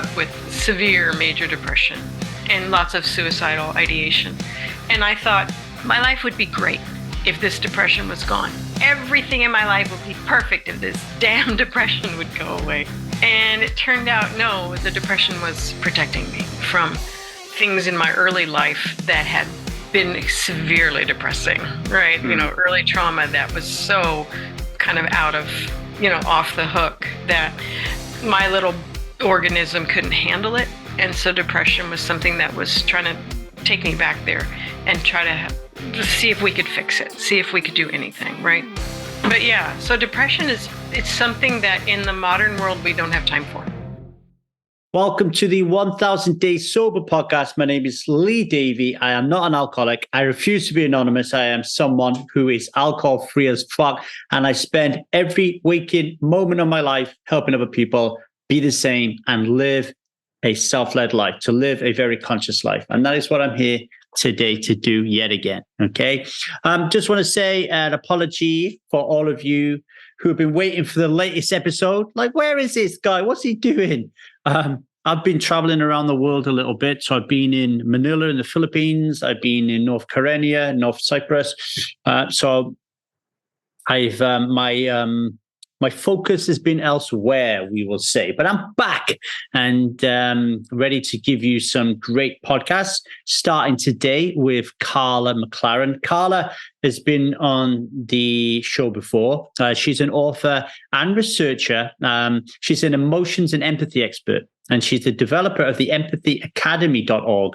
up with severe major depression and lots of suicidal ideation. And I thought my life would be great if this depression was gone. Everything in my life would be perfect if this damn depression would go away. And it turned out, no, the depression was protecting me from things in my early life that had been severely depressing, right? Early trauma that was so kind of out of, off the hook that my little organism couldn't handle it. And so depression was something that was trying to take me back there and try to see if we could fix it, see if we could do anything, right? But yeah, so depression it's something that in the modern world we don't have time for. Welcome to the 1000 Days Sober podcast. My name is Lee Davey. I am not an alcoholic. I refuse to be anonymous. I am someone who is alcohol free as fuck. And I spend every waking moment of my life helping other people be the same and live a self-led life, to live a very conscious life. And that is what I'm here today to do yet again. Okay. Just want to say an apology for all of you who have been waiting for the latest episode. Like, where is this guy? What's he doing? I've been traveling around the world a little bit. So I've been in Manila in the Philippines. I've been in North Kyrenia, North Cyprus. So I've my focus has been elsewhere, we will say. But I'm back and ready to give you some great podcasts, starting today with Karla McLaren. Karla has been on the show before. She's an author and researcher. She's an emotions and empathy expert, and she's the developer of the empathyacademy.org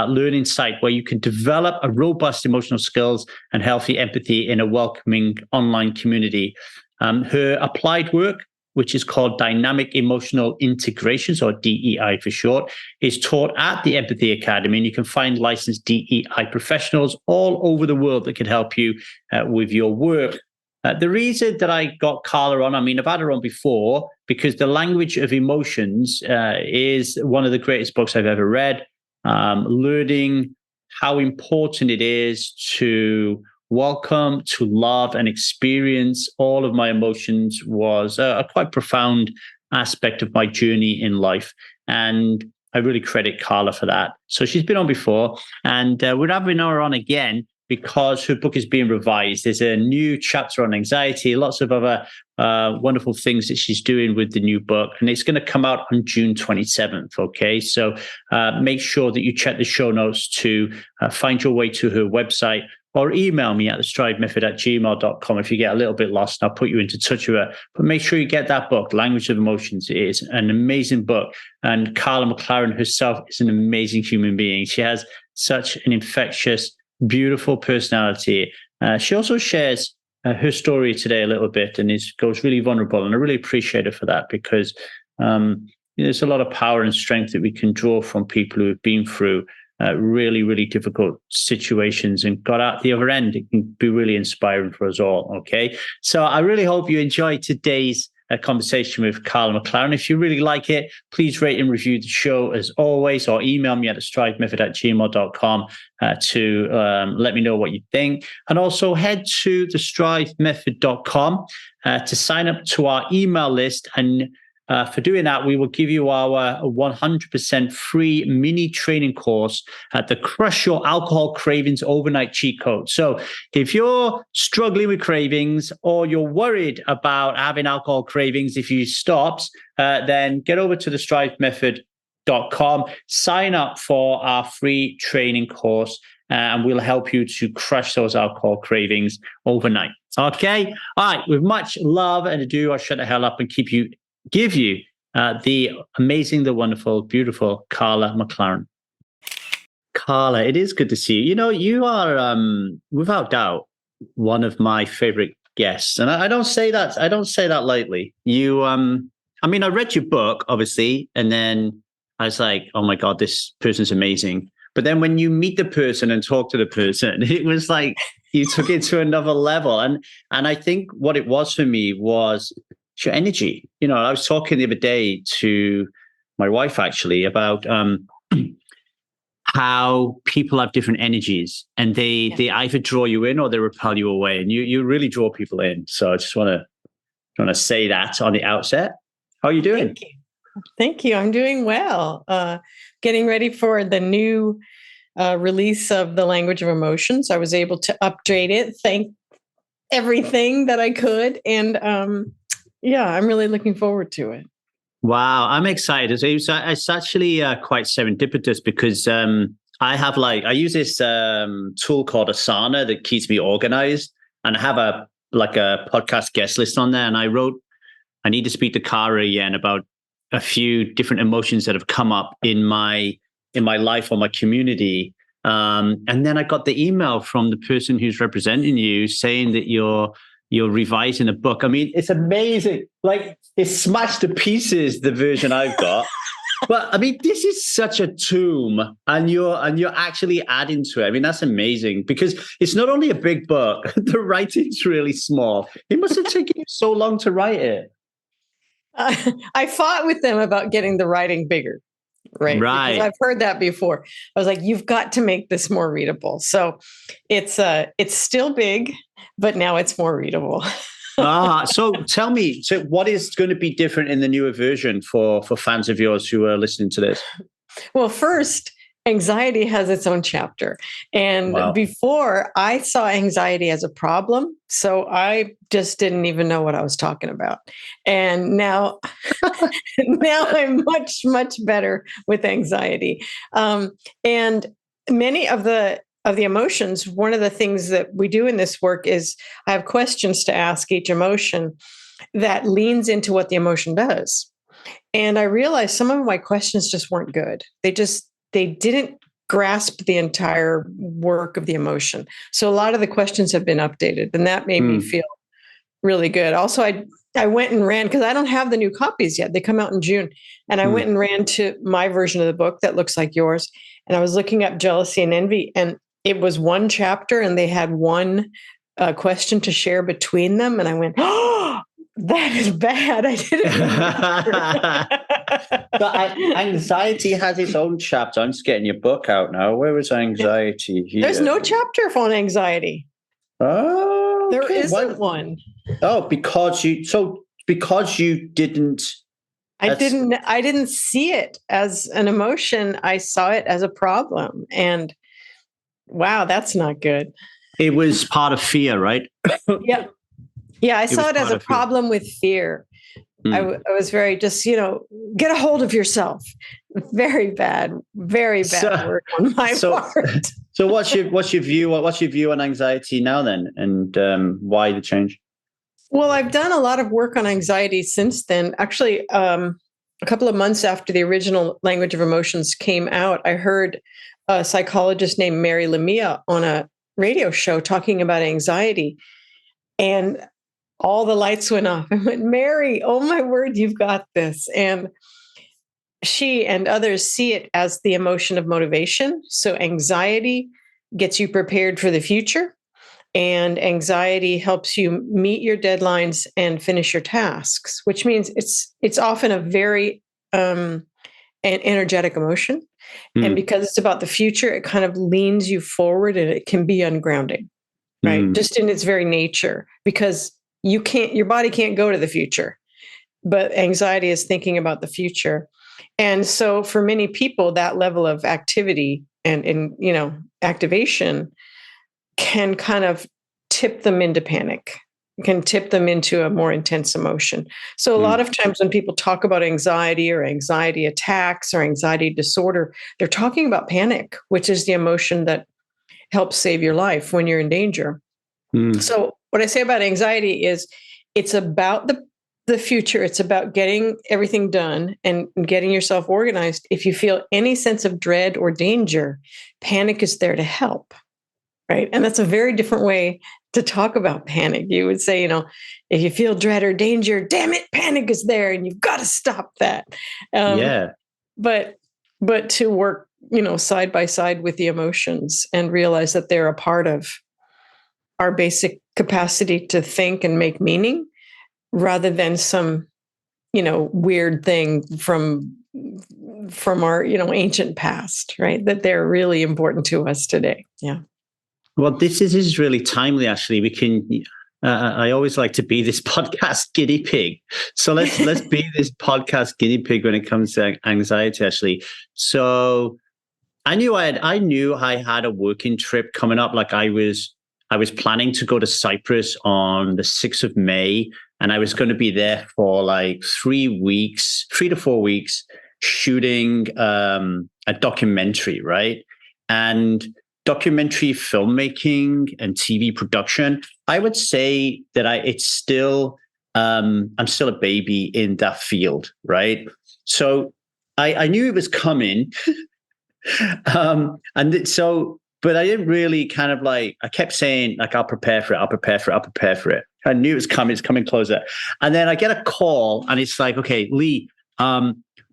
learning site where you can develop a robust emotional skills and healthy empathy in a welcoming online community. Her applied work, which is called Dynamic Emotional Integrations, or DEI for short, is taught at the Empathy Academy, and you can find licensed DEI professionals all over the world that can help you with your work. The reason that I got Karla on, I've had her on before, because The Language of Emotions is one of the greatest books I've ever read. Learning how important it is to welcome, to love and experience all of my emotions was a quite profound aspect of my journey in life. And I really credit Karla for that. So she's been on before, and we're having her on again because her book is being revised. There's a new chapter on anxiety, lots of other wonderful things that she's doing with the new book. And it's going to come out on June 27th. Okay. So make sure that you check the show notes to find your way to her website, or email me at thestridemethod@gmail.com if you get a little bit lost, and I'll put you into touch with her. But make sure you get that book, Language of Emotions. It is an amazing book. And Karla McLaren herself is an amazing human being. She has such an infectious, beautiful personality. She also shares her story today a little bit, and goes really vulnerable. And I really appreciate her for that, because there's a lot of power and strength that we can draw from people who have been through really, really difficult situations and got out the other end. It can be really inspiring for us all. Okay. So I really hope you enjoyed today's conversation with Karla McLaren. If you really like it, please rate and review the show as always, or email me at thestridemethod@gmail.com to let me know what you think. And also head to thestridemethod.com to sign up to our email list. And for doing that, we will give you our 100% free mini training course at the Crush Your Alcohol Cravings Overnight Cheat Code. So if you're struggling with cravings, or you're worried about having alcohol cravings if you stopped, then get over to thestridemethod.com, sign up for our free training course, and we'll help you to crush those alcohol cravings overnight. Okay? All right. With much love and ado, I'll shut the hell up and give you the amazing, the wonderful, beautiful Karla McLaren. Karla, it is good to see you. You are, without doubt, one of my favorite guests. And I don't say that lightly. I read your book, obviously, and then I was like, oh my God, this person's amazing. But then when you meet the person and talk to the person, it was like you took it to another level. And I think what it was for me was your energy. I was talking the other day to my wife actually about how people have different energies, and they either draw you in or they repel you away, and you really draw people in. So I just want to say that on the outset. How are you doing? Thank you. Thank you. I'm doing well. Getting ready for the new release of The Language of Emotions. I was able to update it. Thank everything that I could. And I'm really looking forward to it. Wow, I'm excited. It's actually quite serendipitous because I use this tool called Asana that keeps me organized, and I have a podcast guest list on there. And I need to speak to Kara again about a few different emotions that have come up in my life or my community. And then I got the email from the person who's representing you saying that you're revising a book. I mean, it's amazing. Like, it's smashed to pieces, the version I've got. But I mean, this is such a tomb, and you're actually adding to it. I mean, that's amazing because it's not only a big book, the writing's really small. It must have taken you so long to write it. I fought with them about getting the writing bigger. Right. Because I've heard that before. I was like, you've got to make this more readable. So it's still big, but now it's more readable. So tell me, so what is going to be different in the newer version for fans of yours who are listening to this? Well, first, anxiety has its own chapter. And before, I saw anxiety as a problem. So I just didn't even know what I was talking about. And now, now I'm much, much better with anxiety. And many of the emotions, one of the things that we do in this work is I have questions to ask each emotion that leans into what the emotion does. And I realized some of my questions just weren't good. They didn't grasp the entire work of the emotion. So a lot of the questions have been updated, and that made me feel really good. Also, I went and ran, because I don't have the new copies yet. They come out in June. And I went and ran to my version of the book that looks like yours. And I was looking up jealousy and envy, and it was one chapter, and they had one question to share between them. And I went, oh, that is bad. I didn't. But anxiety has its own chapter. I'm just getting your book out now. Where is anxiety here? There's no chapter on anxiety. Oh, okay. There isn't one. Oh, because you didn't. I didn't see it as an emotion. I saw it as a problem. And wow, that's not good. It was part of fear, right? Yeah. Yeah, I saw it as a problem with fear. I was very just, get a hold of yourself. Very bad work on my part. So what's your view on anxiety now then, and why the change? Well, I've done a lot of work on anxiety since then. Actually, a couple of months after the original Language of Emotions came out, I heard a psychologist named Mary Lamia on a radio show talking about anxiety. And all the lights went off. I went, Mary, oh my word, you've got this. And she and others see it as the emotion of motivation. So anxiety gets you prepared for the future, and anxiety helps you meet your deadlines and finish your tasks, which means it's often a very an energetic emotion. And because it's about the future, it kind of leans you forward, and it can be ungrounding, right? Just in its very nature, because your body can't go to the future, but anxiety is thinking about the future. And so for many people, that level of activity and activation can kind of tip them into panic, can tip them into a more intense emotion. So a lot of times when people talk about anxiety or anxiety attacks or anxiety disorder, they're talking about panic, which is the emotion that helps save your life when you're in danger. So what I say about anxiety is it's about the future. It's about getting everything done and getting yourself organized. If you feel any sense of dread or danger, panic is there to help, right? And that's a very different way to talk about panic. You would say, if you feel dread or danger, damn it, panic is there, and you've got to stop that. But to work, side by side with the emotions and realize that they're a part of our basic capacity to think and make meaning, rather than some, weird thing from our, ancient past, right? That they're really important to us today. Yeah. Well, this is really timely, actually. I always like to be this podcast guinea pig. So let's be this podcast guinea pig when it comes to anxiety, actually. So I knew I had a working trip coming up. Like I was planning to go to Cyprus on the 6th of May, and I was going to be there for like 3 to 4 weeks, shooting a documentary, right? And documentary filmmaking and TV production, I would say that I'm still a baby in that field, right? So I knew it was coming. But I didn't really kind of like, I kept saying like, I'll prepare for it. I knew it was coming, it's coming closer. And then I get a call and it's like, okay, Lee,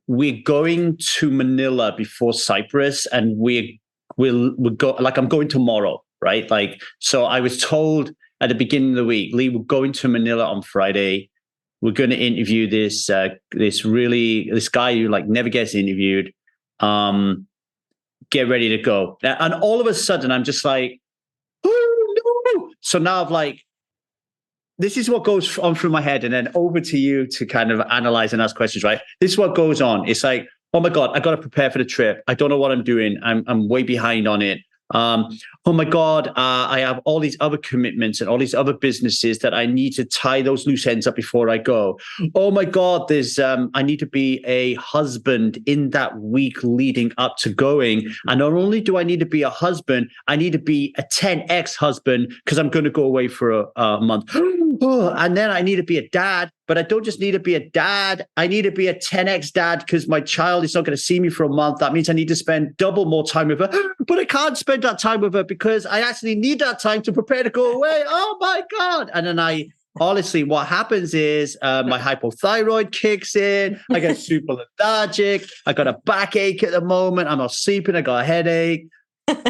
we're going to Manila before Cyprus, and we'll go, like, I'm going tomorrow, right? Like, so I was told at the beginning of the week, Lee, we're going to Manila on Friday. We're going to interview this guy who like never gets interviewed. Get ready to go. And all of a sudden I'm just like, oh no. So now I've like, this is what goes on through my head, and then over to you to kind of analyze and ask questions, right? This is what goes on. It's like, oh my God, I got to prepare for the trip. I don't know what I'm doing. I'm way behind on it. Oh my God, I have all these other commitments and all these other businesses that I need to tie those loose ends up before I go. Oh my God, I need to be a husband in that week leading up to going. And not only do I need to be a husband, I need to be a 10x husband because I'm going to go away for a month. And then I need to be a dad, but I don't just need to be a dad. I need to be a 10x dad because my child is not going to see me for a month. That means I need to spend double more time with her, but I can't spend that time with her because I actually need that time to prepare to go away. Oh my God. And then honestly, what happens is my hypothyroid kicks in. I get super lethargic. I got a backache at the moment. I'm not sleeping. I got a headache.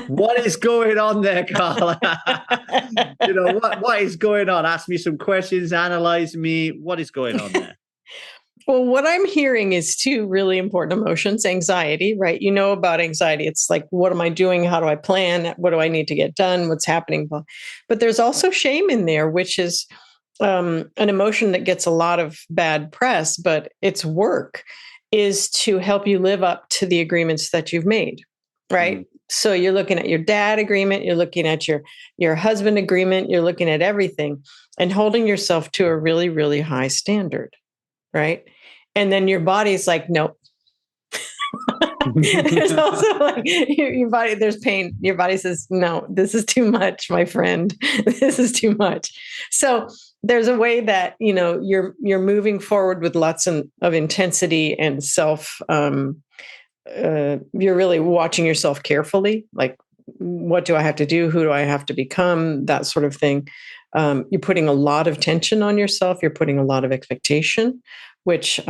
What is going on there, Karla? What is going on? Ask me some questions, analyze me. What is going on there? Well, what I'm hearing is two really important emotions. Anxiety, right? You know about anxiety. It's like, what am I doing? How do I plan? What do I need to get done? What's happening? But there's also shame in there, which is an emotion that gets a lot of bad press, but its work is to help you live up to the agreements that you've made, right? Mm. So you're looking at your dad agreement, you're looking at your husband agreement, you're looking at everything and holding yourself to a really, really high standard, right? And then your body's like, nope. There's also like your body, there's pain. Your body says, no, this is too much, my friend. This is too much. So there's a way that, you're moving forward with lots of intensity and self, you're really watching yourself carefully. Like, what do I have to do? Who do I have to become? That sort of thing. You're putting a lot of tension on yourself. You're putting a lot of expectation, which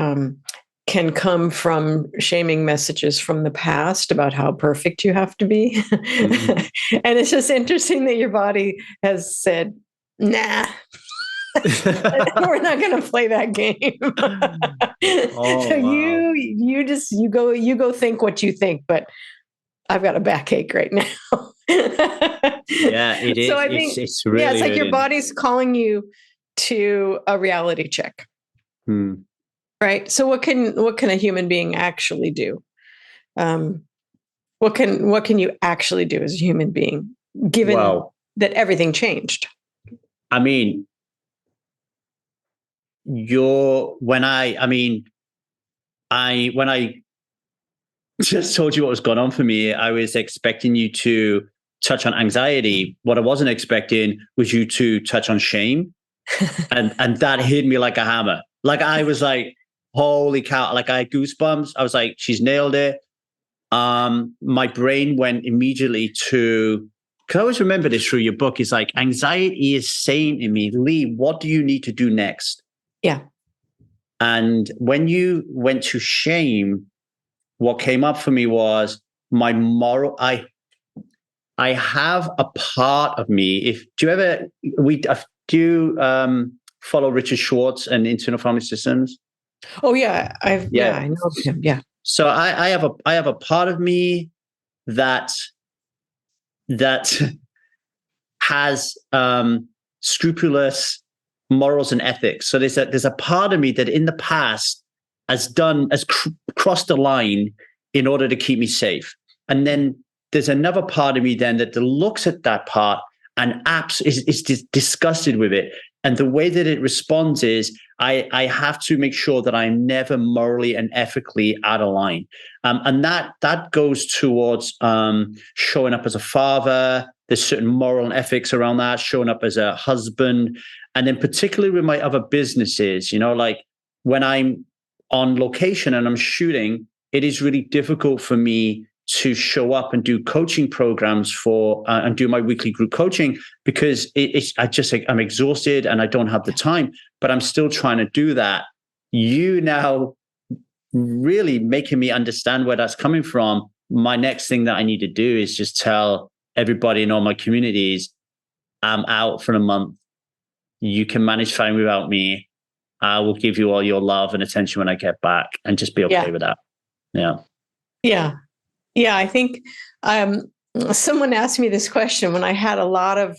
can come from shaming messages from the past about how perfect you have to be. Mm-hmm. And it's just interesting that your body has said, nah. We're not going to play that game. So wow. you go think what you think, but I've got a backache right now. Yeah, it is. So I think it's really, it's like your body's calling you to a reality check. Right. So what can a human being actually do? What can you actually do as a human being, given that everything changed? I mean, when I just told you what was going on for me, I was expecting you to touch on anxiety. What I wasn't expecting was you to touch on shame. and that hit me like a hammer. Like I was like, holy cow, like I had goosebumps. I was like, she's nailed it. My brain went immediately to, because I always remember this through your book, is like anxiety is saying to me, Lee, what do you need to do next? Yeah. And when you went to shame, what came up for me was my moral. I have a part of me. Do you follow Richard Schwartz and Internal Family Systems? Oh yeah, I know him. Yeah. So I have a part of me that has scrupulous morals and ethics. So there's a part of me that in the past has crossed the line in order to keep me safe. And then there's another part of me then that looks at that part and is disgusted with it. And the way that it responds is I have to make sure that I'm never morally and ethically out of line. And that goes towards showing up as a father. There's certain moral and ethics around that, showing up as a husband. And then particularly with my other businesses, like when I'm on location and I'm shooting, it is really difficult for me to show up and do coaching programs and do my weekly group coaching because I'm exhausted and I don't have the time, but I'm still trying to do that. You now really making me understand where that's coming from. My next thing that I need to do is just tell everybody in all my communities, I'm out for a month. You can manage fine without me. I will give you all your love and attention when I get back, and just be okay with that. Yeah. Yeah. Yeah. I think someone asked me this question when I had a lot of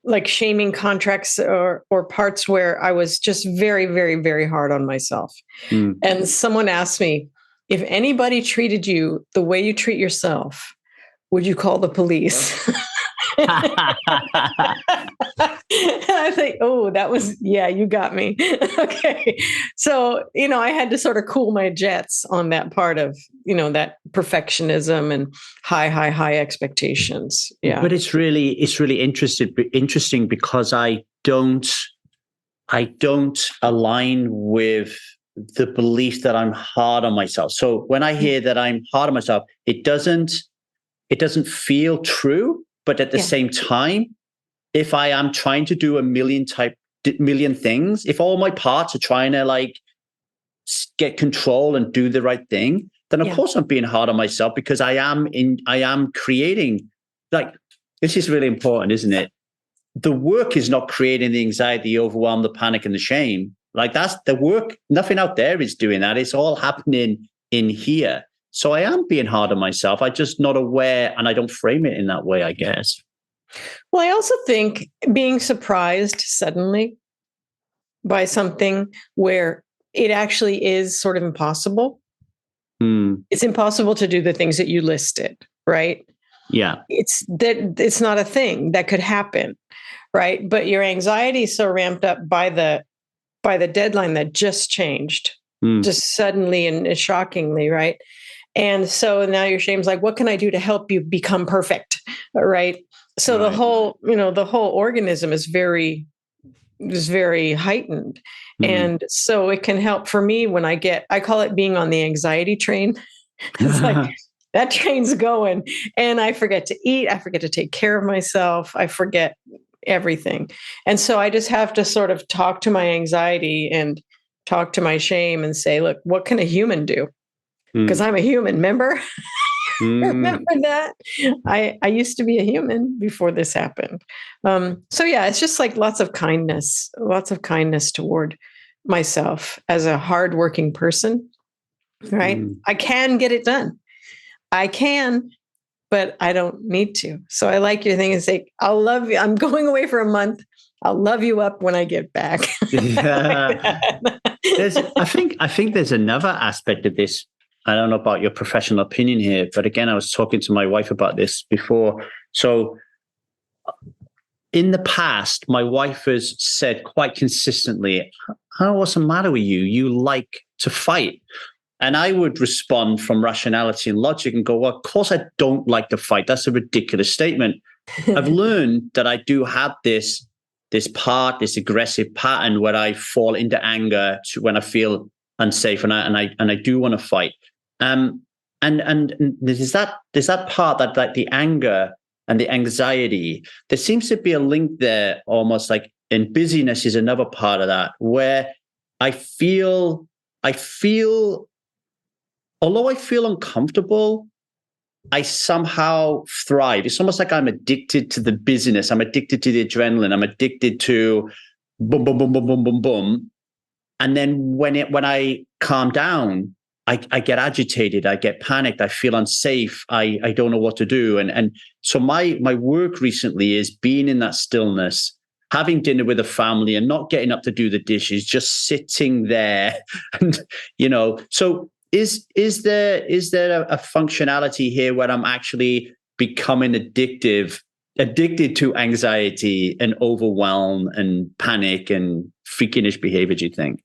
like shaming contracts or parts where I was just very, very, very hard on myself. And someone asked me, if anybody treated you the way you treat yourself, would you call the police? I think, you got me. Okay. So, I had to sort of cool my jets on that part of, that perfectionism and high expectations. Yeah. But it's really interesting because I don't align with the belief that I'm hard on myself. So when I hear that I'm hard on myself, it doesn't feel true. But at the same time, if I am trying to do a million things, if all my parts are trying to get control and do the right thing, then of course I'm being hard on myself because I am creating, this is really important, isn't it? The work is not creating the anxiety, the overwhelm, the panic, and the shame. That's the work. Nothing out there is doing that. It's all happening in here. So I am being hard on myself. I'm just not aware, and I don't frame it in that way, I guess. Well, I also think being surprised suddenly by something where it actually is sort of impossible. It's impossible to do the things that you listed, right? Yeah. It's not a thing that could happen, right? But your anxiety is so ramped up by the deadline that just changed, just suddenly and shockingly, right? And so now your shame's like, what can I do to help you become perfect? Right. So the whole organism is very heightened. And so it can help for me when I call it being on the anxiety train. It's like that train's going and I forget to eat. I forget to take care of myself. I forget everything. And so I just have to sort of talk to my anxiety and talk to my shame and say, look, what can a human do? Because I'm a human, remember? Remember that? I used to be a human before this happened. So it's just like lots of kindness toward myself as a hardworking person, right? I can get it done. I can, but I don't need to. So I like your thing and say, I'll love you. I'm going away for a month. I'll love you up when I get back. I think there's another aspect of this. I don't know about your professional opinion here, but again, I was talking to my wife about this before. So in the past, my wife has said quite consistently, what's the matter with you? You like to fight. And I would respond from rationality and logic and go, well, of course I don't like to fight. That's a ridiculous statement. I've learned that I do have this aggressive pattern where I fall into anger when I feel unsafe and I do want to fight. And there's that part that like the anger and the anxiety, there seems to be a link there, almost like in busyness is another part of that, where I feel, although I feel uncomfortable, I somehow thrive. It's almost like I'm addicted to the busyness. I'm addicted to the adrenaline. I'm addicted to boom, boom, boom, boom, boom, boom, boom. And then when I calm down, I get agitated, I get panicked, I feel unsafe, I don't know what to do. And so my work recently is being in that stillness, having dinner with a family and not getting up to do the dishes, just sitting there. And, so is there a functionality here where I'm actually becoming addicted to anxiety and overwhelm and panic and freakish behavior, do you think?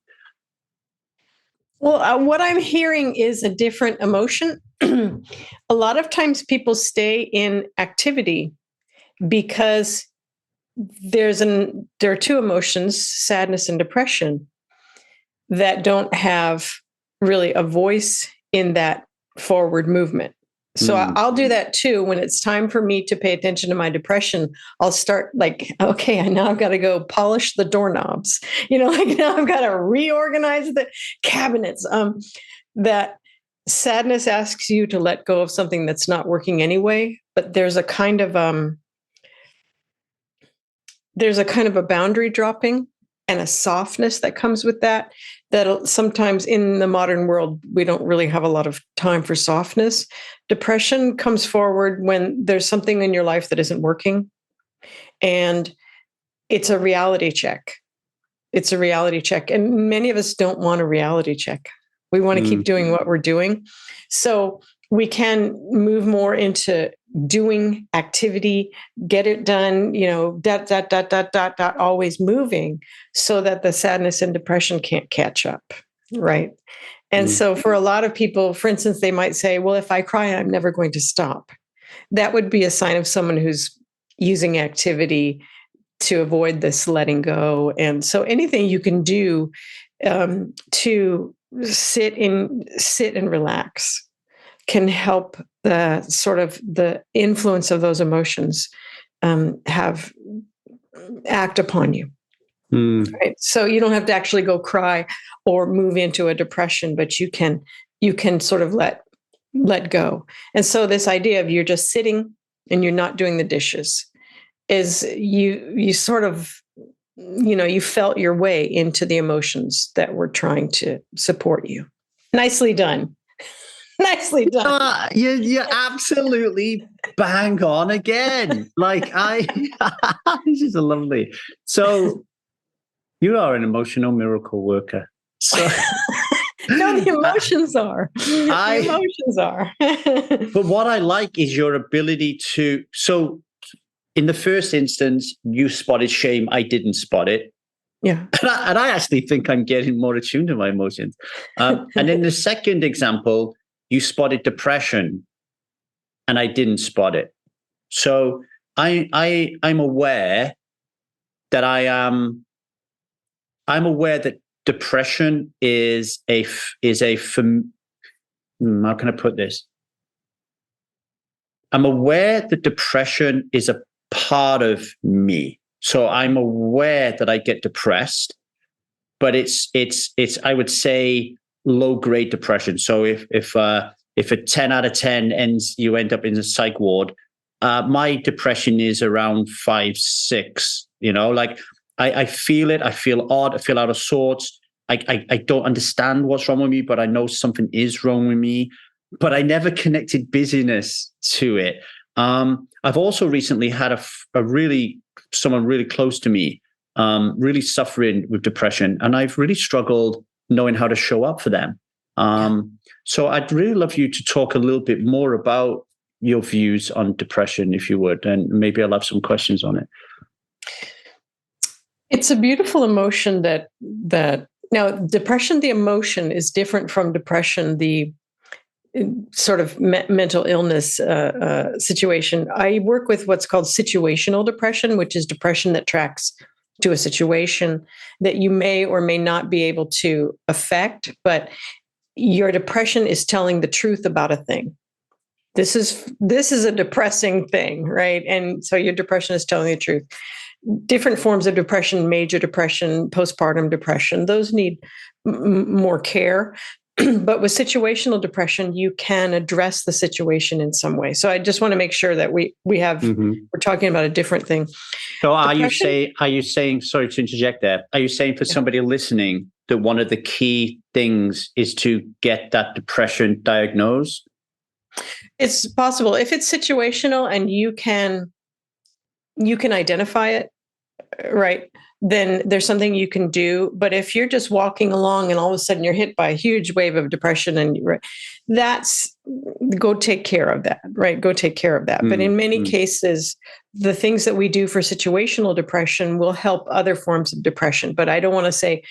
Well, what I'm hearing is a different emotion. A lot of times people stay in activity because there are two emotions, sadness and depression, that don't have really a voice in that forward movement. So I'll do that too. When it's time for me to pay attention to my depression, I'll start like, okay, now I've got to go polish the doorknobs. Like now I've got to reorganize the cabinets. That sadness asks you to let go of something that's not working anyway. But there's a kind of a boundary dropping and a softness that comes with that sometimes in the modern world, we don't really have a lot of time for softness. Depression comes forward when there's something in your life that isn't working. And it's a reality check. It's a reality check. And many of us don't want a reality check. We want to keep doing what we're doing. So we can move more into doing activity, get it done, always moving, so that the sadness and depression can't catch up. Right. And so for a lot of people, for instance, they might say, well, if I cry, I'm never going to stop. That would be a sign of someone who's using activity to avoid this letting go. And so anything you can do to sit and relax can help the sort of the influence of those emotions act upon you. Right? So you don't have to actually go cry or move into a depression, but you can sort of let go. And so this idea of you're just sitting and you're not doing the dishes is you sort of, you felt your way into the emotions that were trying to support you. Nicely done. Nicely done. You're absolutely bang on again. This is lovely. So you are an emotional miracle worker. So no, the emotions are. The emotions are. But what I like is your ability to. So in the first instance, you spotted shame. I didn't spot it. Yeah. And I actually think I'm getting more attuned to my emotions. And in the second example, you spotted depression and I didn't spot it. So I'm aware that I'm aware that depression is how can I put this? I'm aware that depression is a part of me. So I'm aware that I get depressed, but it's I would say low grade depression. So if a 10 out of 10 you end up in a psych ward, my depression is around 5, 6. I feel it. I feel odd. I feel out of sorts. I don't understand what's wrong with me, but I know something is wrong with me. But I never connected busyness to it. I've also recently had someone really close to me, really suffering with depression, and I've really struggled knowing how to show up for them. So I'd really love you to talk a little bit more about your views on depression, if you would, and maybe I'll have some questions on it. It's a beautiful emotion that now depression, the emotion is different from depression, the sort of mental illness situation. I work with what's called situational depression, which is depression that tracks to a situation that you may or may not be able to affect, but your depression is telling the truth about a thing. This is a depressing thing, right? And so your depression is telling the truth. Different forms of depression, major depression, postpartum depression, those need more care. But with situational depression, you can address the situation in some way. So I just want to make sure that we have, we're talking about a different thing. So are you saying, sorry to interject there, are you saying for somebody listening, that one of the key things is to get that depression diagnosed? It's possible if it's situational and you can identify it, right? Then there's something you can do. But if you're just walking along and all of a sudden you're hit by a huge wave of depression, and that's go take care of that, right? Go take care of that. But in many cases, the things that we do for situational depression will help other forms of depression. But I don't want to say,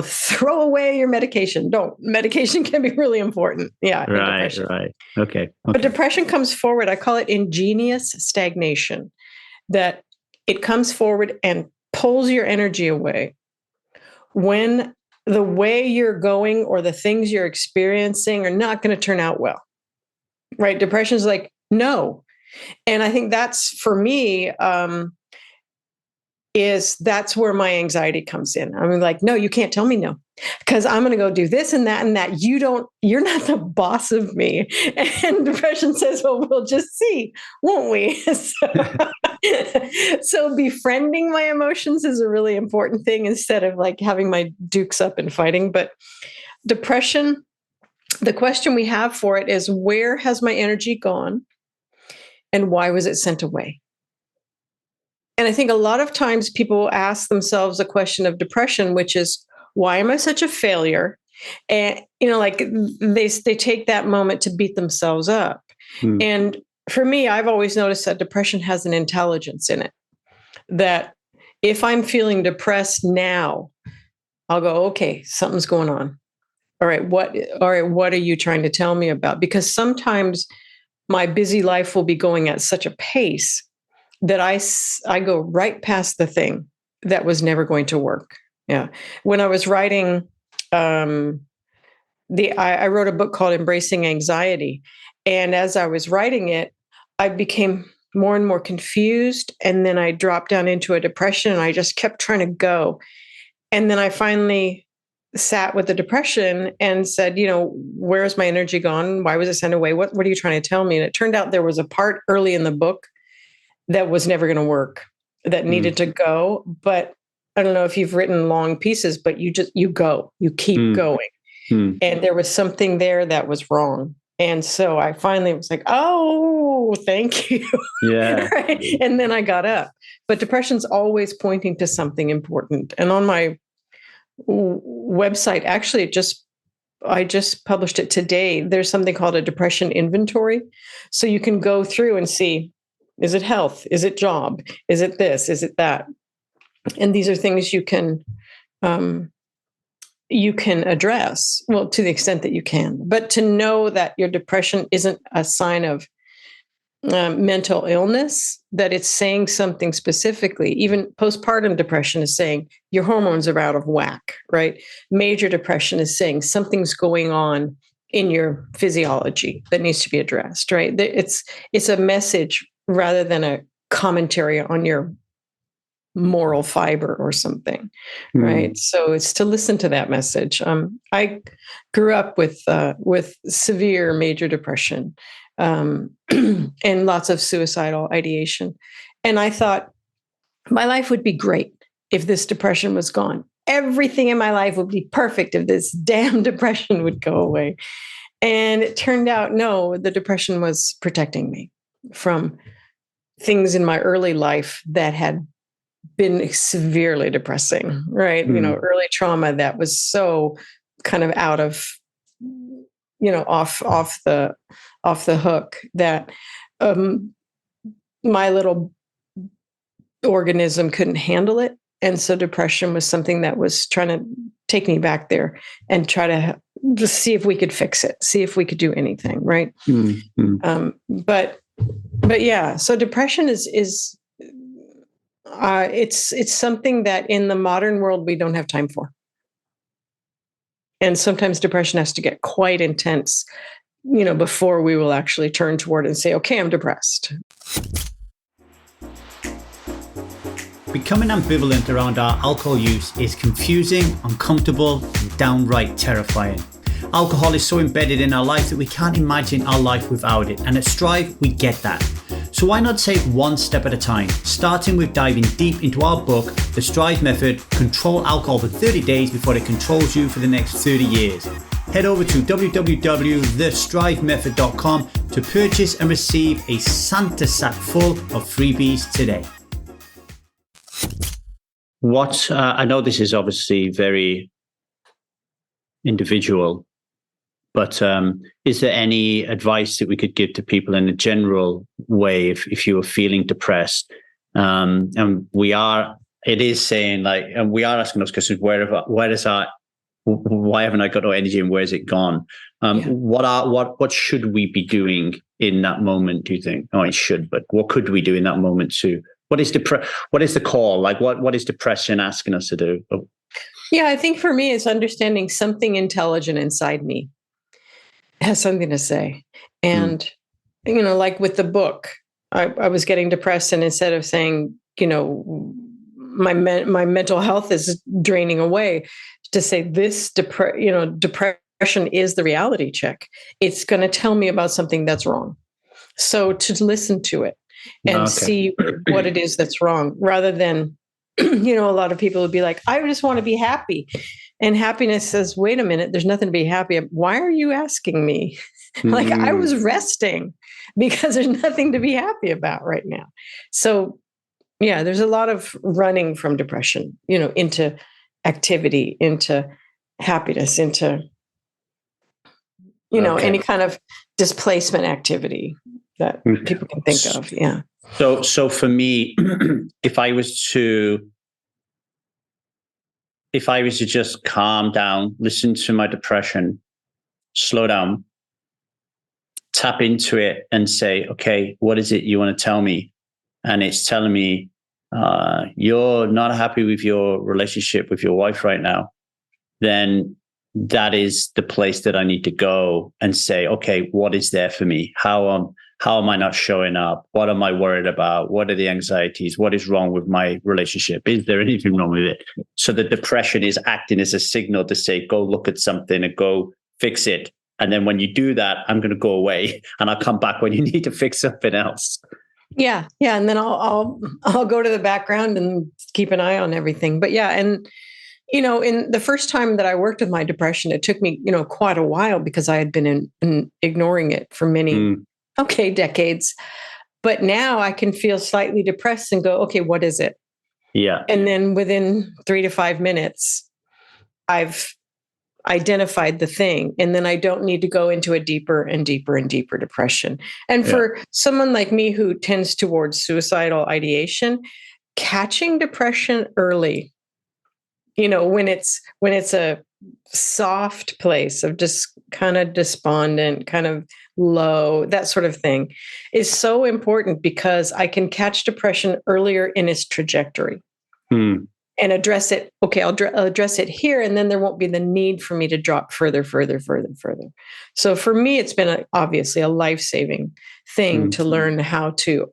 throw away your medication. Don't. Medication can be really important. Yeah. Right. Okay. But depression comes forward. I call it ingenious stagnation, that it comes forward and pulls your energy away when the way you're going or the things you're experiencing are not going to turn out well, right? Depression is like, no. And I think that's, for me, that's where my anxiety comes in. I'm like, no, you can't tell me no, because I'm going to go do this and that and that. You're not the boss of me. And depression says, well, we'll just see, won't we? So befriending my emotions is a really important thing, instead of like having my dukes up and fighting. But depression, the question we have for it is, where has my energy gone and why was it sent away? And I think a lot of times people ask themselves a question of depression, which is, why am I such a failure? And, like they take that moment to beat themselves up. And for me, I've always noticed that depression has an intelligence in it, that if I'm feeling depressed now, I'll go, okay, something's going on. All right, what are you trying to tell me about? Because sometimes my busy life will be going at such a pace that I go right past the thing that was never going to work. Yeah. When I was writing, I wrote a book called Embracing Anxiety. And as I was writing it, I became more and more confused. And then I dropped down into a depression, and I just kept trying to go. And then I finally sat with the depression and said, where's my energy gone? Why was it sent away? What are you trying to tell me? And it turned out there was a part early in the book that was never going to work, that needed to go. But I don't know if you've written long pieces, but you keep going. And there was something there that was wrong. And so I finally was like, oh, thank you. Yeah. Right? And then I got up. But depression's always pointing to something important. And on my website, actually, I just published it today. There's something called a depression inventory. So you can go through and see, is it health? Is it job? Is it this? Is it that? And these are things you can address, well, to the extent that you can. But to know that your depression isn't a sign of mental illness, that it's saying something specifically. Even postpartum depression is saying your hormones are out of whack, right? Major depression is saying something's going on in your physiology that needs to be addressed, right? It's a message rather than a commentary on your moral fiber or something, right? So it's to listen to that message. I grew up with severe major depression and lots of suicidal ideation. And I thought my life would be great if this depression was gone. Everything in my life would be perfect if this damn depression would go away. And it turned out, no, the depression was protecting me from things in my early life that had been severely depressing, right? Early trauma that was so kind of out of, off the hook, that my little organism couldn't handle it. And so depression was something that was trying to take me back there and try to just see if we could fix it, see if we could do anything, right? But yeah, so depression is it's something that in the modern world we don't have time for. And sometimes depression has to get quite intense, before we will actually turn toward it and say, okay, I'm depressed. Becoming ambivalent around our alcohol use is confusing, uncomfortable, and downright terrifying. Alcohol is so embedded in our life that we can't imagine our life without it. And at Strive, we get that. So why not take one step at a time, starting with diving deep into our book, The Strive Method, Control Alcohol for 30 Days Before It Controls You for the Next 30 Years. Head over to www.thestrivemethod.com to purchase and receive a Santa sack full of freebies today. I know this is obviously very individual, but is there any advice that we could give to people in a general way if you were feeling depressed? And we are asking those questions, why haven't I got no energy and where's it gone? What should we be doing in that moment, do you think? Oh, it should, but what could we do in that moment too? What is the call? Like what is depression asking us to do? Yeah, I think for me, it's understanding something intelligent inside me has something to say. And, like with the book, I was getting depressed, and instead of saying, my mental health is draining away, to say this depression is the reality check. It's going to tell me about something that's wrong. So to listen to it and see what it is that's wrong, rather than, a lot of people would be like, I just want to be happy. And happiness says, wait a minute, there's nothing to be happy about. Why are you asking me? Like, I was resting because there's nothing to be happy about right now. So yeah, there's a lot of running from depression, into activity, into happiness, into, any kind of displacement activity that people can think of. Yeah. So for me, if I was to just calm down, listen to my depression, slow down, tap into it and say, okay, what is it you want to tell me? And it's telling me, you're not happy with your relationship with your wife right now, then that is the place that I need to go and say, okay, what is there for me? How am I not showing up? What am I worried about? What are the anxieties? What is wrong with my relationship? Is there anything wrong with it? So the depression is acting as a signal to say, go look at something and go fix it. And then when you do that, I'm going to go away and I'll come back when you need to fix something else. Yeah. Yeah. And then I'll go to the background and keep an eye on everything. But yeah. And, in the first time that I worked with my depression, it took me, quite a while because I had been ignoring it for many, decades. But now I can feel slightly depressed and go, okay, what is it? Yeah. And then within 3 to 5 minutes, I've identified the thing. And then I don't need to go into a deeper and deeper and deeper depression. And for someone like me who tends towards suicidal ideation, catching depression early, when it's a soft place of just kind of despondent, kind of low, that sort of thing, is so important because I can catch depression earlier in its trajectory and address it. Okay, I'll address it here, and then there won't be the need for me to drop further. So for me, it's been obviously a life-saving thing to learn how to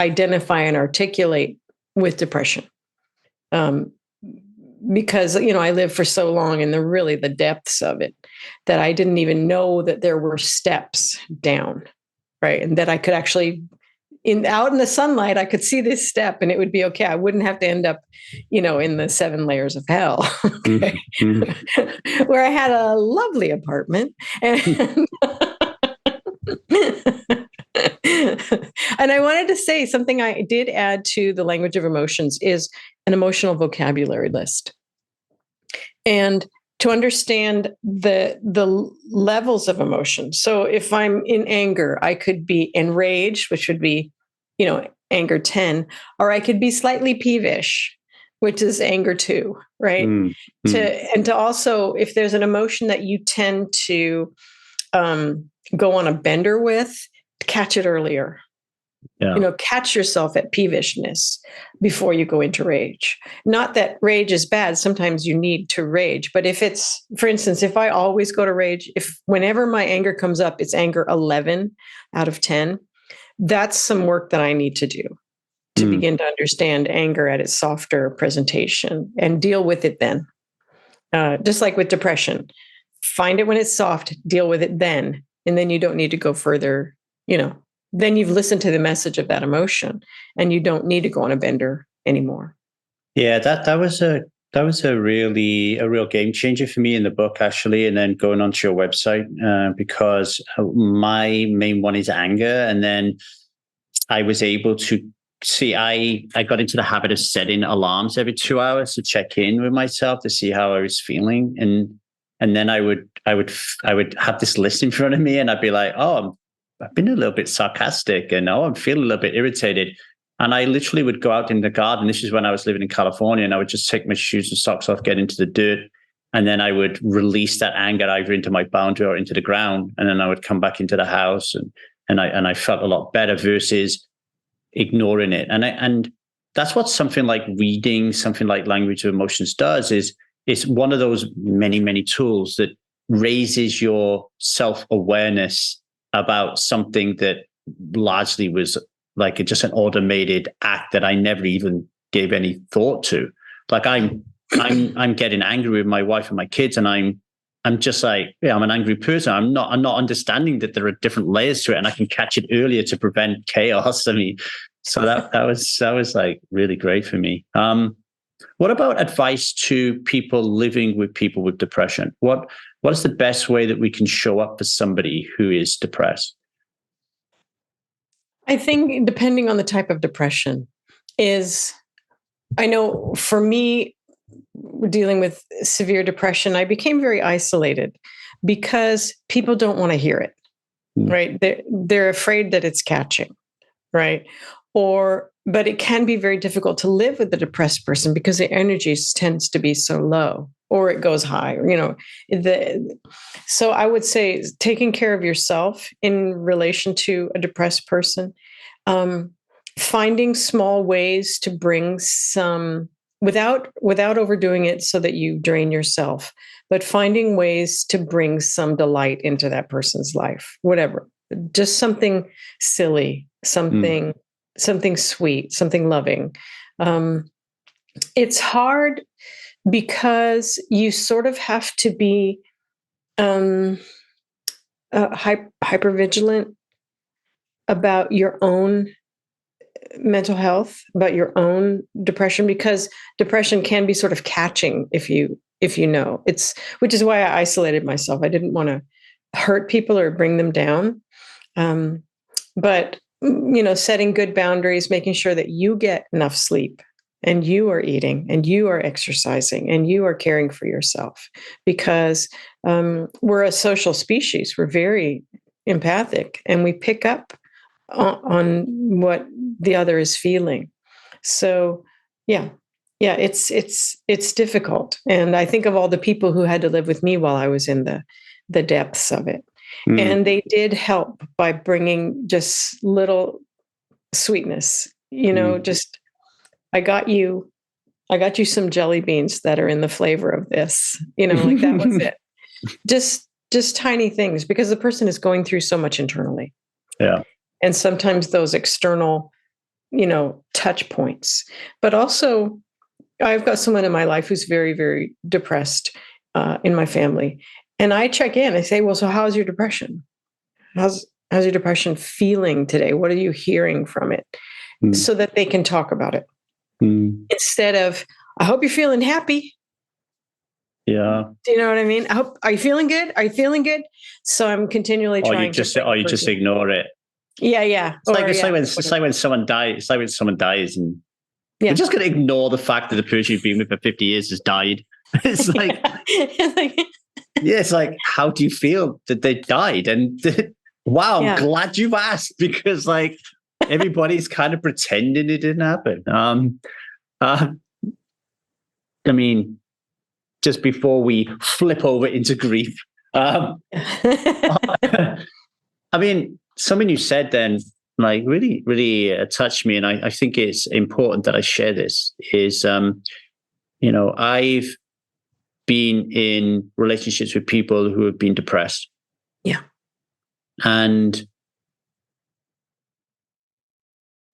identify and articulate with depression. Because, I lived for so long in the depths of it that I didn't even know that there were steps down, right? And that I could actually, out in the sunlight, I could see this step and it would be okay. I wouldn't have to end up, in the 7 layers of hell, where I had a lovely apartment. And and I wanted to say something I did add to the language of emotions is an emotional vocabulary list. And to understand the levels of emotion. So if I'm in anger, I could be enraged, which would be, anger 10, or I could be slightly peevish, which is anger 2, right? And to also, if there's an emotion that you tend to go on a bender with, catch it earlier. Catch yourself at peevishness before you go into rage. Not that rage is bad. Sometimes you need to rage. But if it's, for instance, if I always go to rage, whenever my anger comes up, it's anger 11 out of 10, that's some work that I need to do to begin to understand anger at its softer presentation and deal with it then. Just like with depression, find it when it's soft, deal with it then. And then you don't need to go further, then you've listened to the message of that emotion, and you don't need to go on a bender anymore. Yeah, that was a real game changer for me in the book, actually, and then going onto your website, because my main one is anger, and then I was able to see, I got into the habit of setting alarms every 2 hours to check in with myself to see how I was feeling, and then I would have this list in front of me, and I'd be like, oh, I've been a little bit sarcastic, and oh, I'm feeling a little bit irritated. And I literally would go out in the garden. This is when I was living in California, and I would just take my shoes and socks off, get into the dirt, and then I would release that anger either into my boundary or into the ground. And then I would come back into the house, and I felt a lot better versus ignoring it. And that's what something like reading, something like language of emotions does. Is it's one of those many tools that raises your self-awareness about something that largely was like just an automated act that I never even gave any thought to. Like I'm getting angry with my wife and my kids, and I'm just like, yeah, I'm an angry person. I'm not understanding that there are different layers to it, and I can catch it earlier to prevent chaos. I mean, so that was like really great for me. What about advice to people living with people with depression? What is the best way that we can show up for somebody who is depressed? I think depending on the type of depression I know for me, dealing with severe depression, I became very isolated because people don't want to hear it, right? They're afraid that it's catching, right? But it can be very difficult to live with a depressed person because the energy tends to be so low, or it goes high, so I would say taking care of yourself in relation to a depressed person, finding small ways to bring some, without overdoing it so that you drain yourself, but finding ways to bring some delight into that person's life, whatever, just something silly, something sweet, something loving. It's hard because you sort of have to be hyper vigilant about your own mental health, about your own depression, because depression can be sort of catching if you know. Which is why I isolated myself. I didn't want to hurt people or bring them down. But setting good boundaries, making sure that you get enough sleep, and you are eating, and you are exercising, and you are caring for yourself, because we're a social species. We're very empathic, and we pick up on what the other is feeling. So, yeah, it's difficult. And I think of all the people who had to live with me while I was in the depths of it. And they did help by bringing just little sweetness, just, I got you some jelly beans that are in the flavor of this, like that was it. Just tiny things, because the person is going through so much internally. Yeah. And sometimes those external, touch points. But also, I've got someone in my life who's very, very depressed in my family. And I check in. I say, well, so how's your depression? How's your depression feeling today? What are you hearing from it? So that they can talk about it. Instead of, I hope you're feeling happy. Yeah. Do you know what I mean? Are you feeling good? Are you feeling good? So I'm continually trying you just ignore it. Yeah. It's like when someone dies. And you're just going to ignore the fact that the person you've been with for 50 years has died. It's like, it's like, how do you feel that they died? And wow, I'm glad you've asked, because like everybody's kind of pretending it didn't happen. I mean, just before we flip over into grief, I mean, something you said then, like really, really touched me. And I think it's important that I share this is, I've been in relationships with people who have been depressed. Yeah. And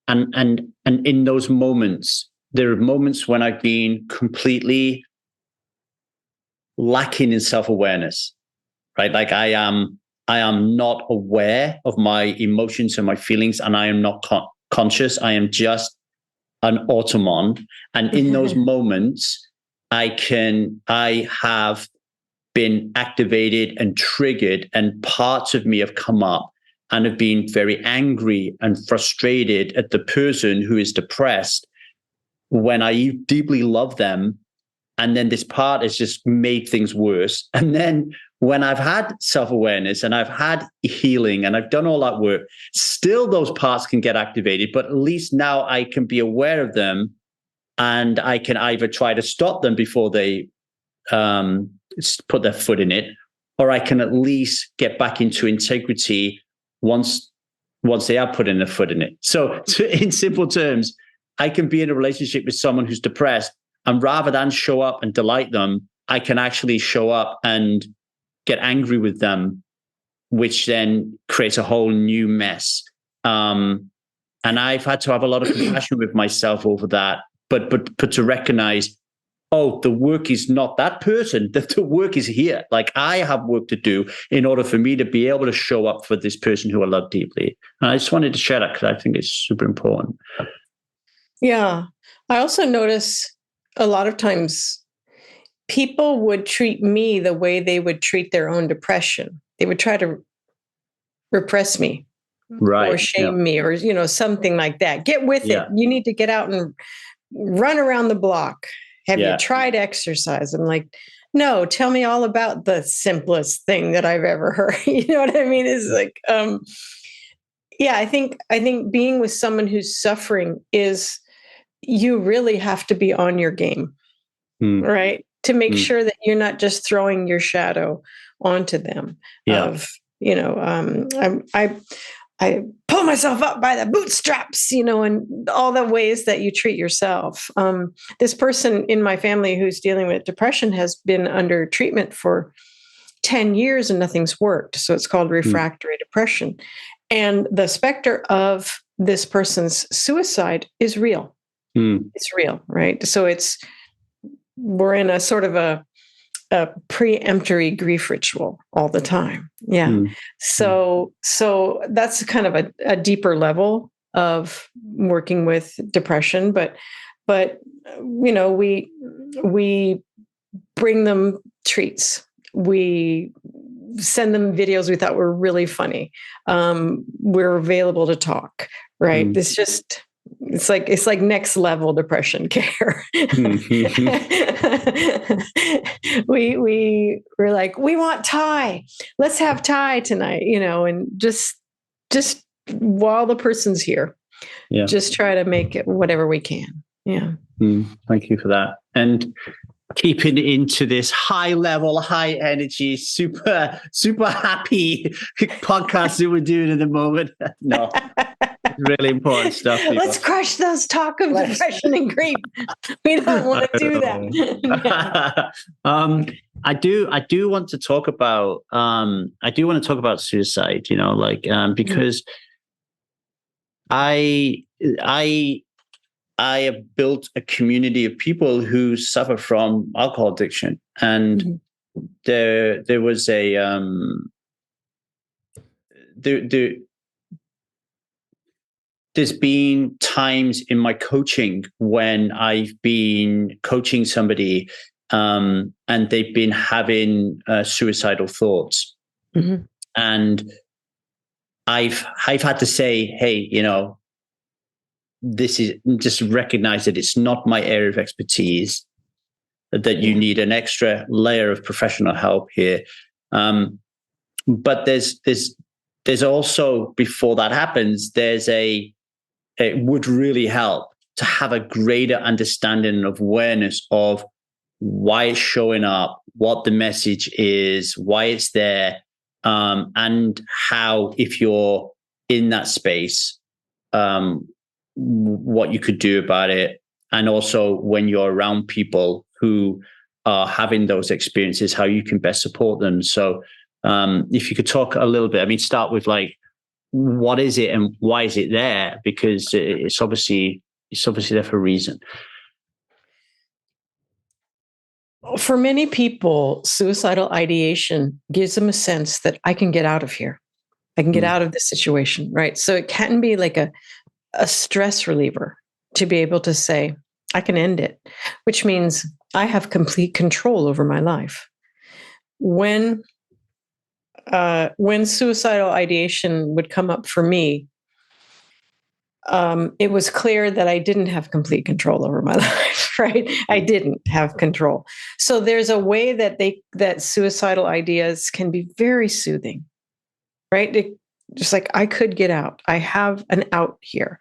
in those moments, there are moments when I've been completely lacking in self-awareness, right? Like I am I am not aware of my emotions and my feelings, and I am not conscious. I am just an automaton. And in those moments, I have been activated and triggered, and parts of me have come up and have been very angry and frustrated at the person who is depressed when I deeply love them. And then this part has just made things worse. And then when I've had self-awareness and I've had healing and I've done all that work, still those parts can get activated, but at least now I can be aware of them, and I can either try to stop them before they put their foot in it, or I can at least get back into integrity once they are putting their foot in it. So in simple terms, I can be in a relationship with someone who's depressed, and rather than show up and delight them, I can actually show up and get angry with them, which then creates a whole new mess. And I've had to have a lot of compassion with myself over that, but to recognize, oh, the work is not that person. The work is here. Like, I have work to do in order for me to be able to show up for this person who I love deeply. And I just wanted to share that because I think it's super important. Yeah. I also notice a lot of times people would treat me the way they would treat their own depression. They would try to repress me, right, or shame me, or, something like that. Get with it. You need to get out and run around the block. Have you tried exercise? I'm like, no, tell me all about the simplest thing that I've ever heard. You know what I mean? It's like, I think being with someone who's suffering is, you really have to be on your game, right? To make sure that you're not just throwing your shadow onto them. I pull myself up by the bootstraps, and all the ways that you treat yourself. This person in my family who's dealing with depression has been under treatment for 10 years and nothing's worked. So it's called refractory depression. And the specter of this person's suicide is real. It's real, right? So we're in a sort of a preemptory grief ritual all the time. Yeah. So that's kind of a deeper level of working with depression, but we bring them treats. We send them videos we thought were really funny. We're available to talk, right? It's like next level depression care. We're like, we want Thai. Let's have Thai tonight, and just while the person's here, just try to make it whatever we can. Yeah. Thank you for that. And keeping into this high level, high energy, super, super happy podcast that we're doing at the moment. No. Really important stuff. People. Let's crush those talk of depression and grief. We don't want to do that. I do want to talk about suicide, because I have built a community of people who suffer from alcohol addiction, and there was there's been times in my coaching when I've been coaching somebody and they've been having suicidal thoughts. And I've had to say, hey, this is, just recognize that it's not my area of expertise, that you need an extra layer of professional help here. But there's also, before that happens, it would really help to have a greater understanding of awareness of why it's showing up, what the message is, why it's there, and how, if you're in that space, what you could do about it. And also when you're around people who are having those experiences, how you can best support them. So if you could talk a little bit, start with what is it and why is it there? Because it's obviously there for a reason. For many people, suicidal ideation gives them a sense that I can get out of here. I can get out of this situation, right? So it can be like a stress reliever to be able to say, I can end it, which means I have complete control over my life. When suicidal ideation would come up for me, it was clear that I didn't have complete control over my life, right? I didn't have control. So there's a way that suicidal ideas can be very soothing, right? Just like I could get out. I have an out here.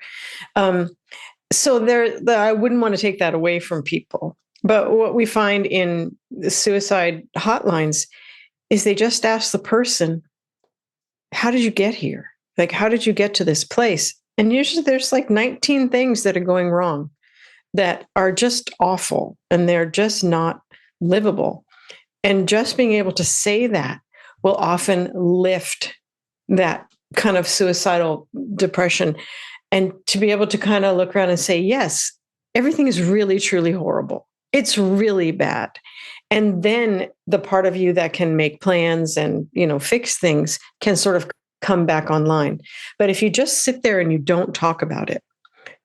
So I wouldn't want to take that away from people. But what we find in the suicide hotlines is they just ask the person, how did you get here? Like, how did you get to this place? And usually there's like 19 things that are going wrong that are just awful and they're just not livable. And just being able to say that will often lift that kind of suicidal depression. And to be able to kind of look around and say, yes, everything is really, truly horrible. It's really bad. And then the part of you that can make plans and, fix things can sort of come back online. But if you just sit there and you don't talk about it,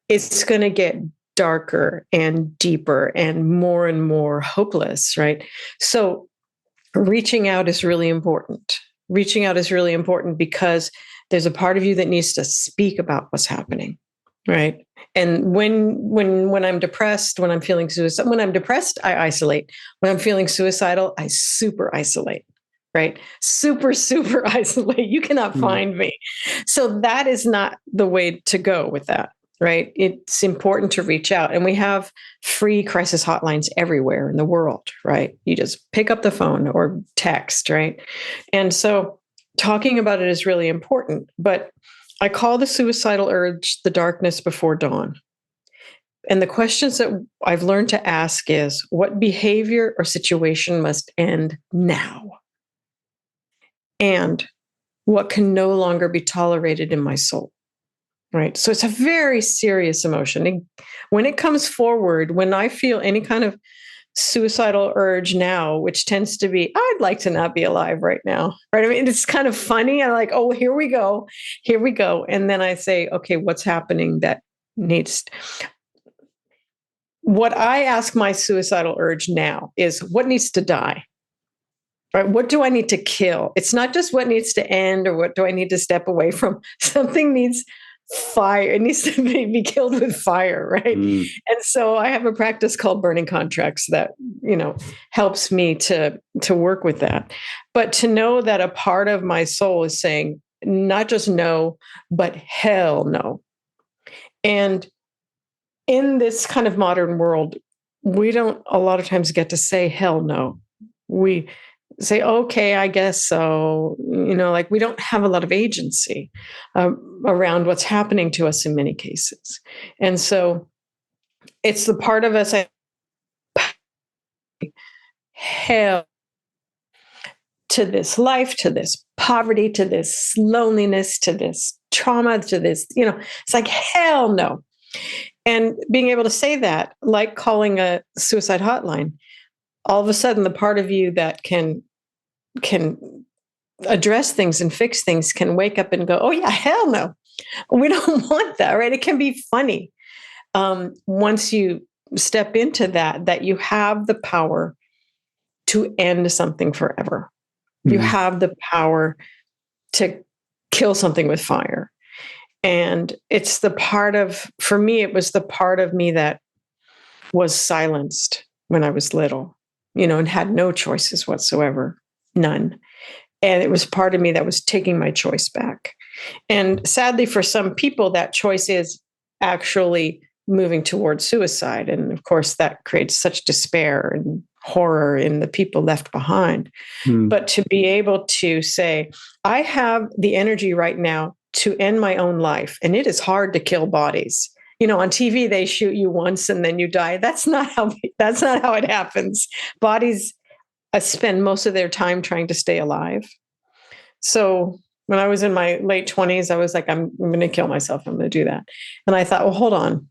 it's going to get darker and deeper and more hopeless, right? So reaching out is really important. Reaching out is really important because there's a part of you that needs to speak about what's happening, right? And when I'm depressed, when I'm feeling suicide, when I'm depressed, I isolate. When I'm feeling suicidal, I super isolate, right? Super isolate. You cannot find me. So that is not the way to go with that, right? It's important to reach out. And we have free crisis hotlines everywhere in the world, right? You just pick up the phone or text, right? And so talking about it is really important. But I call the suicidal urge the darkness before dawn. And the questions that I've learned to ask is, what behavior or situation must end now? And what can no longer be tolerated in my soul? Right. So it's a very serious emotion. And when it comes forward, when I feel any kind of suicidal urge now, which tends to be, I'd like to not be alive right now. Right. I mean, it's kind of funny. I'm like, oh, here we go. Here we go. And then I say, okay, what's happening that needs. What I ask my suicidal urge now is what needs to die? Right? What do I need to kill? It's not just what needs to end or what do I need to step away from. Something needs fire. It needs to be killed with fire, right? And so I have a practice called burning contracts that, helps me to work with that. But to know that a part of my soul is saying not just no, but hell no. And in this kind of modern world, we don't a lot of times get to say hell no. We say, okay, I guess so. Like we don't have a lot of agency around what's happening to us in many cases. And so it's the part of us, hell to this life, to this poverty, to this loneliness, to this trauma, to this, it's like, hell no. And being able to say that, like calling a suicide hotline, all of a sudden the part of you that can address things and fix things can wake up and go, oh yeah, hell no, we don't want that, right? It can be funny once you step into that you have the power to end something forever. You have the power to kill something with fire. And it's for me, it was the part of me that was silenced when I was little, and had no choices whatsoever, none. And it was part of me that was taking my choice back. And sadly, for some people, that choice is actually moving towards suicide. And of course, that creates such despair and horror in the people left behind. But to be able to say, I have the energy right now to end my own life. And it is hard to kill bodies. On TV, they shoot you once and then you die. That's not how it happens. Bodies spend most of their time trying to stay alive. So when I was in my late 20s, I was like, I'm going to kill myself. I'm going to do that. And I thought, well, hold on.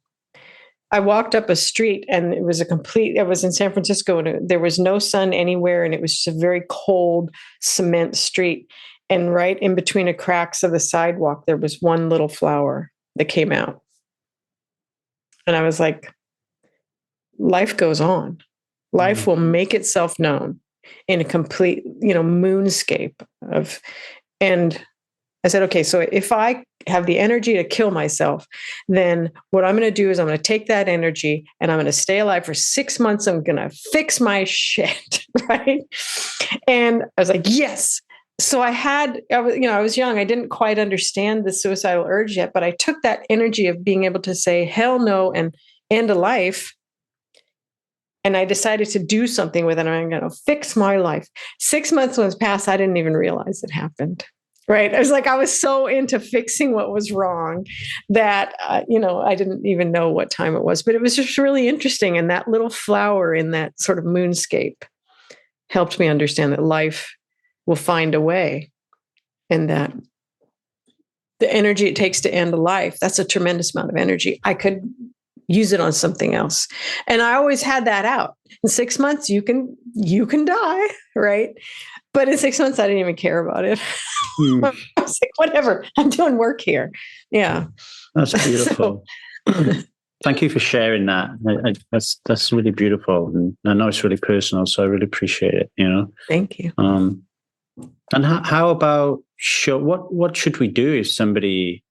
I walked up a street and it was I was in San Francisco and there was no sun anywhere. And it was just a very cold cement street. And right in between the cracks of the sidewalk, there was one little flower that came out. And I was like, life goes on. Life will make itself known in a complete, moonscape of, and I said, okay, so if I have the energy to kill myself, then what I'm going to do is I'm going to take that energy and I'm going to stay alive for 6 months. I'm going to fix my shit. Right. And I was like, yes. So I was young. I didn't quite understand the suicidal urge yet, but I took that energy of being able to say, hell no, and end a life. And I decided to do something with it. I'm going to fix my life. 6 months was past. I didn't even realize it happened. Right. I was so into fixing what was wrong that, I didn't even know what time it was, but it was just really interesting. And that little flower in that sort of moonscape helped me understand that life will find a way, and that the energy it takes to end a life, that's a tremendous amount of energy. I could use it on something else. And I always had that out. In 6 months, you can die. Right. But in 6 months, I didn't even care about it. I was like, whatever, I'm doing work here. Yeah. That's beautiful. Thank you for sharing that. That's really beautiful. And I know it's really personal, so I really appreciate it, Thank you. And how about, what should we do if somebody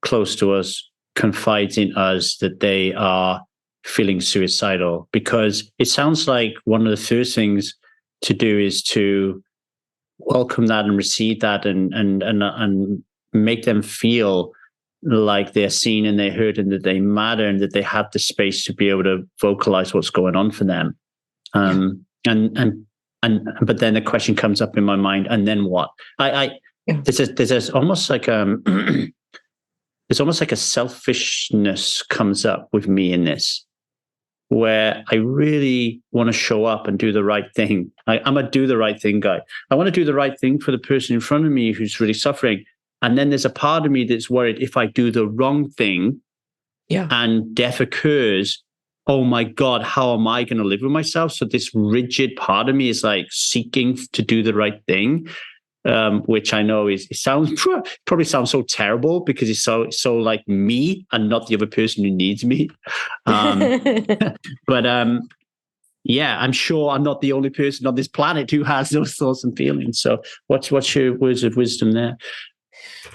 close to us confides in us that they are feeling suicidal? Because it sounds like one of the first things to do is to welcome that and receive that and make them feel like they're seen and they're heard and that they matter and that they have the space to be able to vocalize what's going on for them. But then the question comes up in my mind, and then what? There's almost like there's almost like a selfishness comes up with me in this, where I really want to show up and do the right thing. I'm a do the right thing guy. I want to do the right thing for the person in front of me who's really suffering. And then there's a part of me that's worried, if I do the wrong thing and death occurs, oh my God, how am I going to live with myself? So this rigid part of me is like seeking to do the right thing. Which I know probably sounds so terrible because it's so like me and not the other person who needs me. But I'm sure I'm not the only person on this planet who has those thoughts and feelings. So what's your words of wisdom there?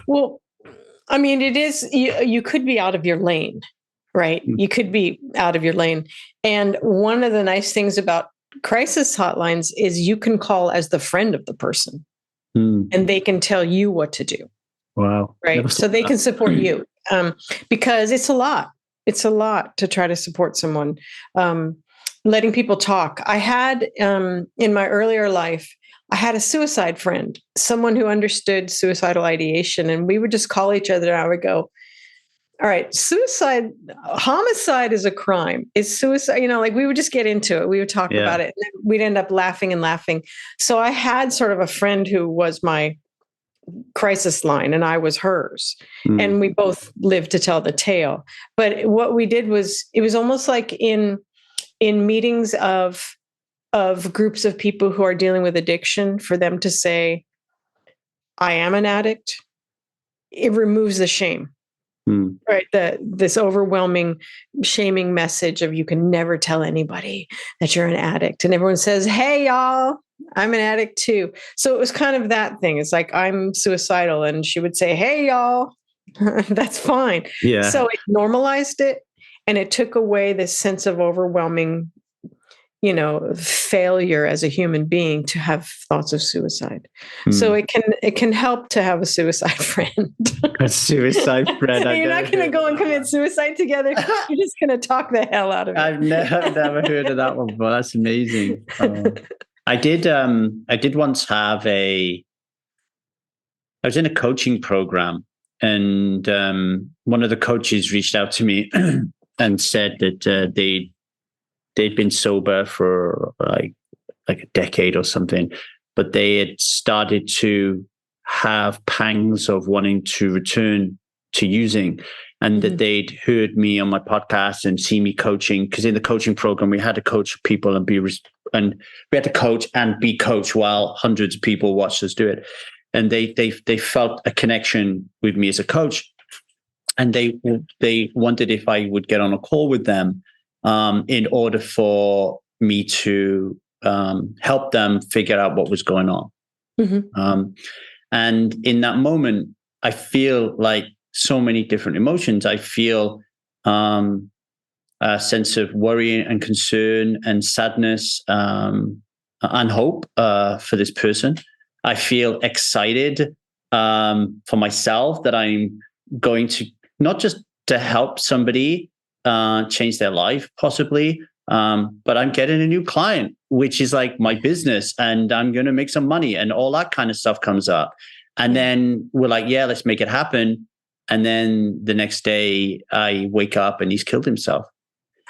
Well, I mean, it is, you could be out of your lane, right? You could be out of your lane. And one of the nice things about crisis hotlines is you can call as the friend of the person. And they can tell you what to do. Wow. Right. So they can support you because it's a lot. It's a lot to try to support someone. Letting people talk. I had in my earlier life, I had a suicide friend, someone who understood suicidal ideation. And we would just call each other and I would go, all right, homicide is a crime. Is suicide, we would just get into it. We would talk about it. And we'd end up laughing and laughing. So I had sort of a friend who was my crisis line and I was hers. And we both lived to tell the tale. But what we did was, it was almost like in meetings of groups of people who are dealing with addiction, for them to say, I am an addict. It removes the shame. Right. This overwhelming shaming message of you can never tell anybody that you're an addict. And everyone says, hey, y'all, I'm an addict too. So it was kind of that thing. It's like, I'm suicidal. And she would say, hey, y'all, that's fine. Yeah. So it normalized it. And it took away this sense of overwhelming, failure as a human being to have thoughts of suicide. So it can help to have a suicide friend. A suicide friend. You're not going to go and commit suicide together. You're just going to talk the hell out of it. I've never heard of that one before. That's amazing. I did once have I was in a coaching program, and one of the coaches reached out to me and said that they'd been sober for like a decade or something, but they had started to have pangs of wanting to return to using, and that they'd heard me on my podcast and see me coaching. Because in the coaching program, we had to coach people and we had to coach and be coached while hundreds of people watched us do it. And they felt a connection with me as a coach, and they wondered if I would get on a call with them in order for me to help them figure out what was going on. And in that moment, I feel like so many different emotions. I feel a sense of worry and concern and sadness and hope for this person. I feel excited for myself that I'm going to not just to help somebody change their life, possibly, but I'm getting a new client, which is like my business, and I'm going to make some money, and all that kind of stuff comes up. And then we're like, yeah, let's make it happen. And then the next day I wake up and he's killed himself.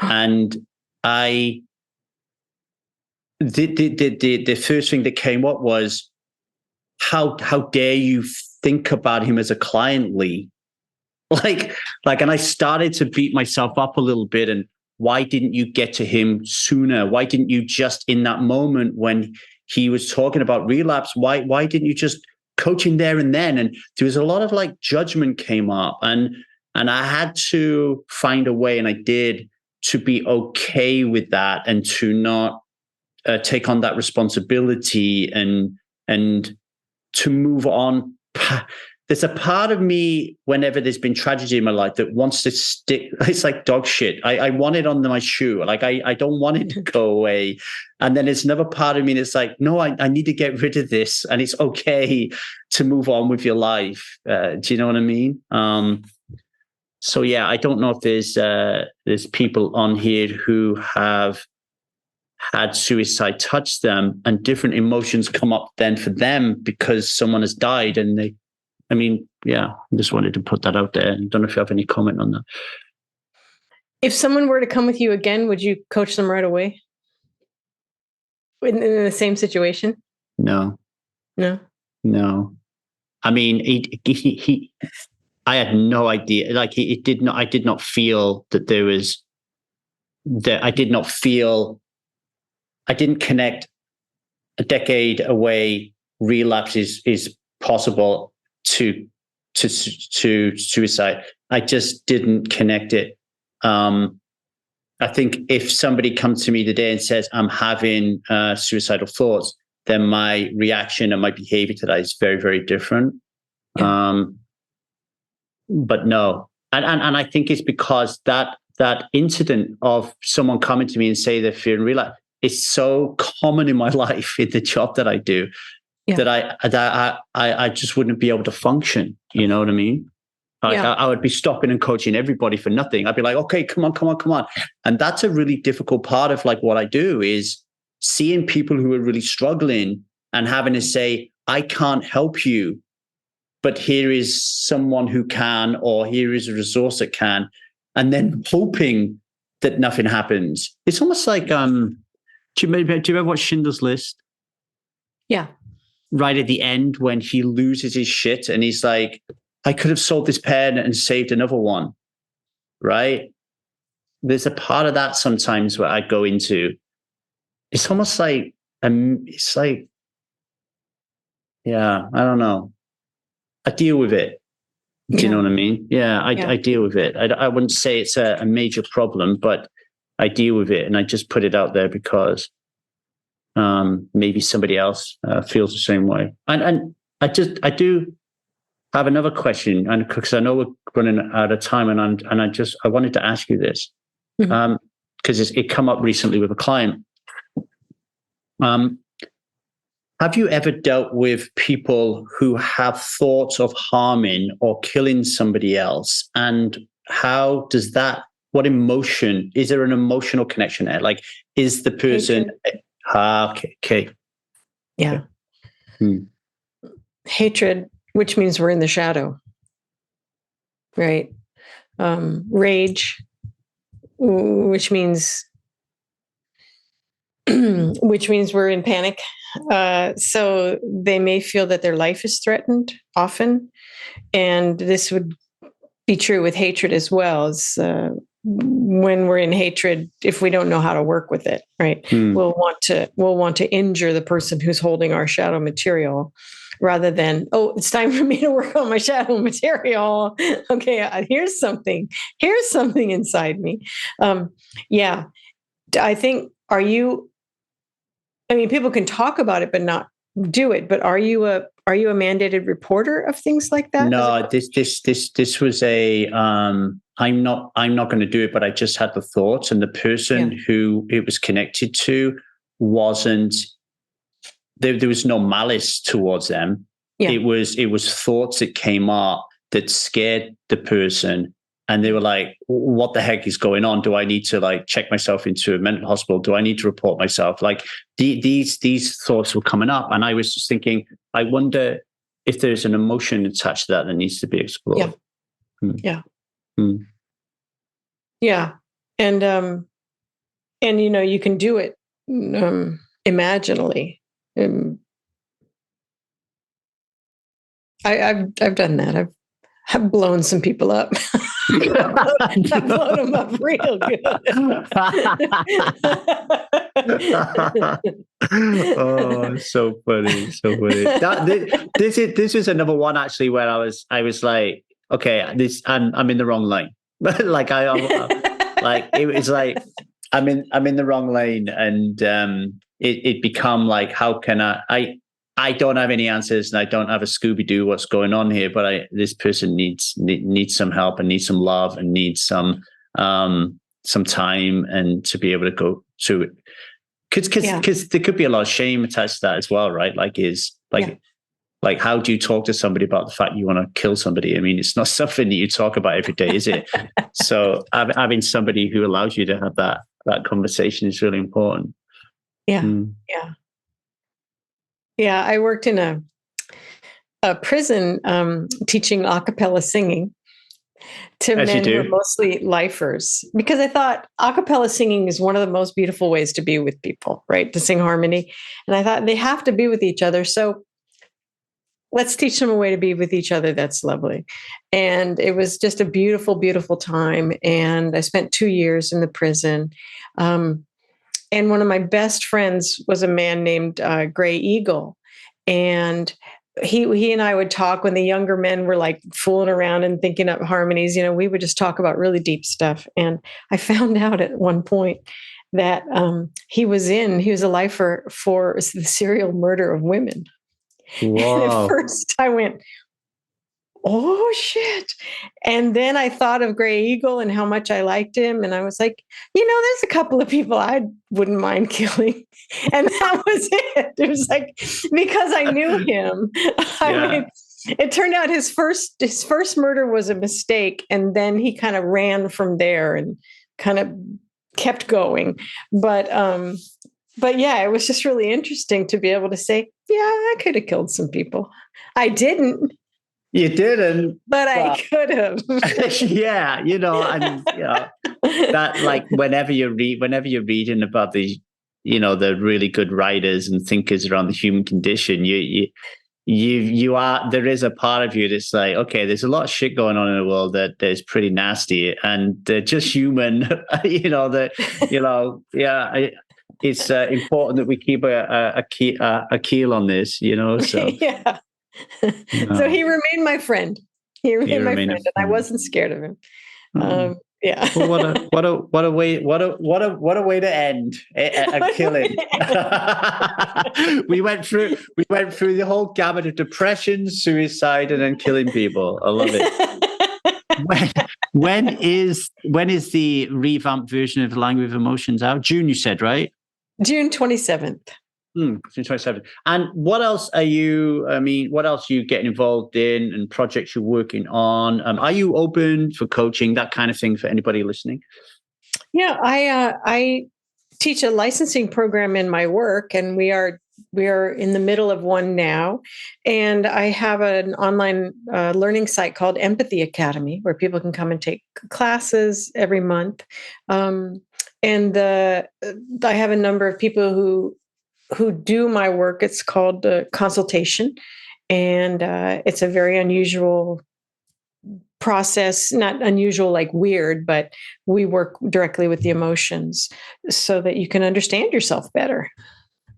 And the first thing that came up was, how dare you think about him as a client, Lee? Like, and I started to beat myself up a little bit. And why didn't you get to him sooner? Why didn't you just in that moment when he was talking about relapse, why didn't you just coach him there and then? And there was a lot of like judgment came up, and I had to find a way, and I did, to be okay with that and to not take on that responsibility and to move on. There's a part of me, whenever there's been tragedy in my life, that wants to stick. It's like dog shit. I want it on my shoe. Like I don't want it to go away. And then there's another part of me that's like, no, I need to get rid of this. And it's okay to move on with your life. Do you know what I mean? So yeah, I don't know if there's people on here who have had suicide touch them and different emotions come up then for them because someone has died. And I just wanted to put that out there. I don't know if you have any comment on that. If someone were to come with you again, would you coach them right away? In the same situation? No. I mean, I had no idea. Like I did not feel that there was that. I didn't connect a decade away. Relapse is possible to suicide. I just didn't connect it. I think if somebody comes to me today and says I'm having suicidal thoughts, then my reaction and my behavior to that is very, very different. Yeah. But no, and I think it's because that incident of someone coming to me and say they're fearing relapse is so common in my life, in the job that I do, that I just wouldn't be able to function. You know what I mean? Like I would be stopping and coaching everybody for nothing. I'd be like, okay, come on. And that's a really difficult part of like what I do, is seeing people who are really struggling and having to say, I can't help you, but here is someone who can, or here is a resource that can, and then hoping that nothing happens. It's almost like, do you ever watch Schindler's List? Yeah. Right at the end when he loses his shit and he's like, I could have sold this pen and saved another one, right? There's a part of that sometimes where I go into. It's almost like, yeah, I don't know. I deal with it. Do you know what I mean? Yeah, I deal with it. I wouldn't say it's a major problem, but I deal with it, and I just put it out there because maybe somebody else feels the same way. And I do have another question, and because I know we're running out of time, and I wanted to ask you this because it come up recently with a client. Have you ever dealt with people who have thoughts of harming or killing somebody else? And how does that, what emotion, is there an emotional connection there? Like, is the person, okay. Yeah. Hatred, which means we're in the shadow, right? Rage, which means we're in panic. So they may feel that their life is threatened often. And this would be true with hatred as well. Is when we're in hatred, if we don't know how to work with it, right, we'll want to injure the person who's holding our shadow material, rather than, oh, it's time for me to work on my shadow material. Okay, here's something inside me. Yeah, I think. People can talk about it but not do it. But are you a mandated reporter of things like that? No, this was a I'm not going to do it, but I just had the thoughts, and the person who it was connected to wasn't there was no malice towards them. Yeah. It was thoughts that came up that scared the person, and they were like, what the heck is going on? Do I need to like check myself into a mental hospital? Do I need to report myself? Like these thoughts were coming up, and I was just thinking, I wonder if there's an emotion attached to that needs to be explored. Yeah. Yeah. And you can do it imaginally. I've done that. I've blown some people up. I've blown them up real good. Oh, so funny. This is another one actually where I was like, okay, I'm in the wrong lane. Like it was like I'm in the wrong lane, and it become like, how can I don't have any answers, and I don't have a Scooby-Doo what's going on here, but this person needs some help, and needs some love, and needs some time, and to be able to go through it. Because there could be a lot of shame attached to that as well, right? Like how do you talk to somebody about the fact you want to kill somebody? I mean, it's not something that you talk about every day, is it? So having somebody who allows you to have that conversation is really important. Yeah. Yeah, I worked in a prison teaching a cappella singing to men who are mostly lifers, because I thought a cappella singing is one of the most beautiful ways to be with people, right? To sing harmony. And I thought they have to be with each other. So let's teach them a way to be with each other. That's lovely. And it was just a beautiful, beautiful time. And I spent 2 years in the prison. And one of my best friends was a man named Gray Eagle. And he and I would talk when the younger men were like fooling around and thinking up harmonies. We would just talk about really deep stuff. And I found out at one point that he was a lifer for the serial murder of women. Wow. And at first I went, oh shit. And then I thought of Gray Eagle and how much I liked him. And I was like, there's a couple of people I wouldn't mind killing. And that was it. It was like, because I knew him. It turned out his first murder was a mistake. And then he kind of ran from there and kind of kept going. But yeah, it was just really interesting to be able to say, yeah, I could have killed some people. I didn't. You didn't, but I could have. Yeah, that, like, whenever you're reading about the really good writers and thinkers around the human condition, there is a part of you that's like, okay, there's a lot of shit going on in the world that is pretty nasty, and they're just human. It's important that we keep a keel on this, So yeah. So he remained my friend. He remained my friend, and I wasn't scared of him. Yeah. Well, what a way to end a killing. we went through the whole gamut of depression, suicide, and then killing people. I love it. When is the revamped version of the Language of Emotions out? June, you said, right? June 27th. June 27th. And what else are you getting involved in, and projects you're working on? Are you open for coaching, that kind of thing, for anybody listening? Yeah, I teach a licensing program in my work, and we are in the middle of one now. And I have an online learning site called Empathy Academy, where people can come and take classes every month. And I have a number of people who do my work. It's called consultation. And it's a very unusual process, not unusual, like weird, but we work directly with the emotions so that you can understand yourself better.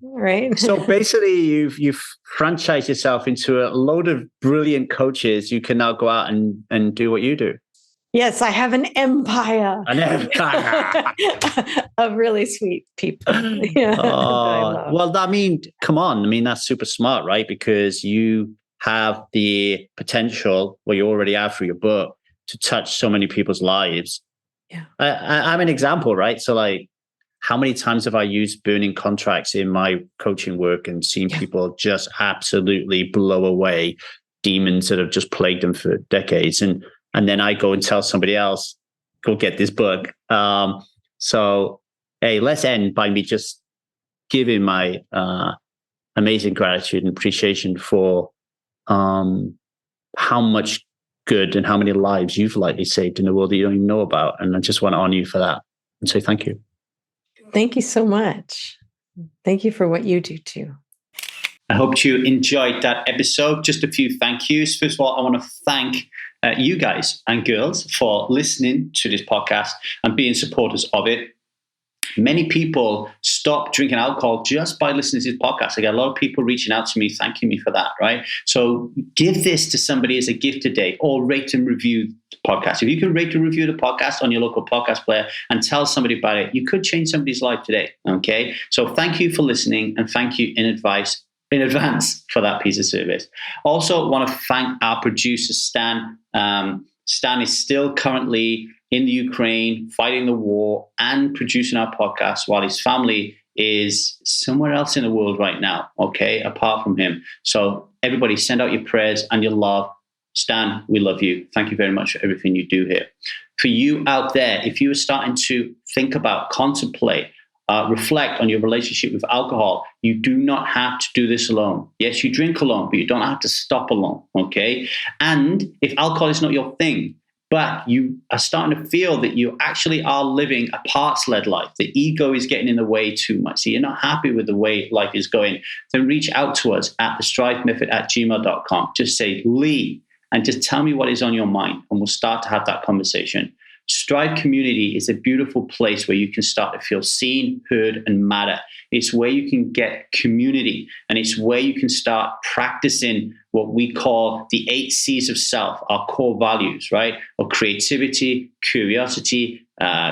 Right. So basically, you've franchised yourself into a load of brilliant coaches. You can now go out and do what you do. Yes, I have an empire. An empire of really sweet people. Yeah, well, I mean, come on. I mean, that's super smart, right? Because you have the potential, well, you already have through your book, to touch so many people's lives. Yeah, I'm an example, right? So, like, how many times have I used burning contracts in my coaching work and seen people just absolutely blow away demons that have just plagued them for decades? And then I go and tell somebody else, go get this book. So, hey, let's end by me just giving my amazing gratitude and appreciation for how much good and how many lives you've likely saved in the world that you don't even know about. And I just want to honor you for that and say thank you. Thank you so much. Thank you for what you do too. I hope you enjoyed that episode. Just a few thank yous. First of all, I want to thank you guys and girls for listening to this podcast and being supporters of it. Many people stop drinking alcohol just by listening to this podcast. I get a lot of people reaching out to me, thanking me for that, right? So give this to somebody as a gift today, or rate and review the podcast. If you can rate and review the podcast on your local podcast player and tell somebody about it, you could change somebody's life today, okay? So thank you for listening, and thank you in advance for that piece of service. Also want to thank our producer, Stan. Stan is still currently in the Ukraine, fighting the war and producing our podcast while his family is somewhere else in the world right now, okay, apart from him. So everybody send out your prayers and your love. Stan, we love you. Thank you very much for everything you do here. For you out there, if you are starting to think about, contemplate, reflect on your relationship with alcohol, you do not have to do this alone. Yes, you drink alone, but you don't have to stop alone, okay? And if alcohol is not your thing, but you are starting to feel that you actually are living a parts-led life, the ego is getting in the way too much, so you're not happy with the way life is going, then reach out to us at thestrivemethod@gmail.com. Just say, Lee, and just tell me what is on your mind, and we'll start to have that conversation. Strive Community is a beautiful place where you can start to feel seen, heard, and matter. It's where you can get community, and it's where you can start practicing what we call the 8 C's of self, our core values, right? Of creativity, curiosity,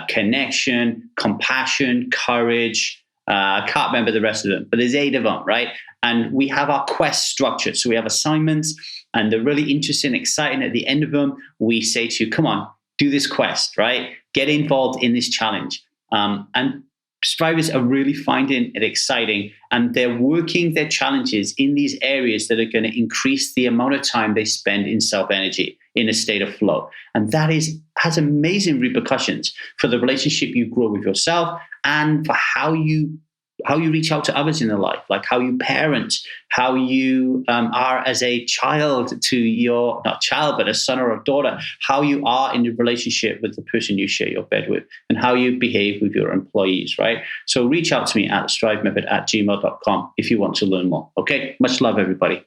connection, compassion, courage. I can't remember the rest of them, but there's 8 of them, right? And we have our quest structured. So we have assignments, and they're really interesting, exciting. At the end of them, we say to you, come on, do this quest, right? Get involved in this challenge. And strivers are really finding it exciting, and they're working their challenges in these areas that are going to increase the amount of time they spend in self-energy, in a state of flow. And that has amazing repercussions for the relationship you grow with yourself, and for how you reach out to others in their life, like how you parent, how you are as a child to your, not child, but a son or a daughter, how you are in the relationship with the person you share your bed with, and how you behave with your employees, right? So reach out to me at strivemethod@gmail.com if you want to learn more. Okay, much love, everybody.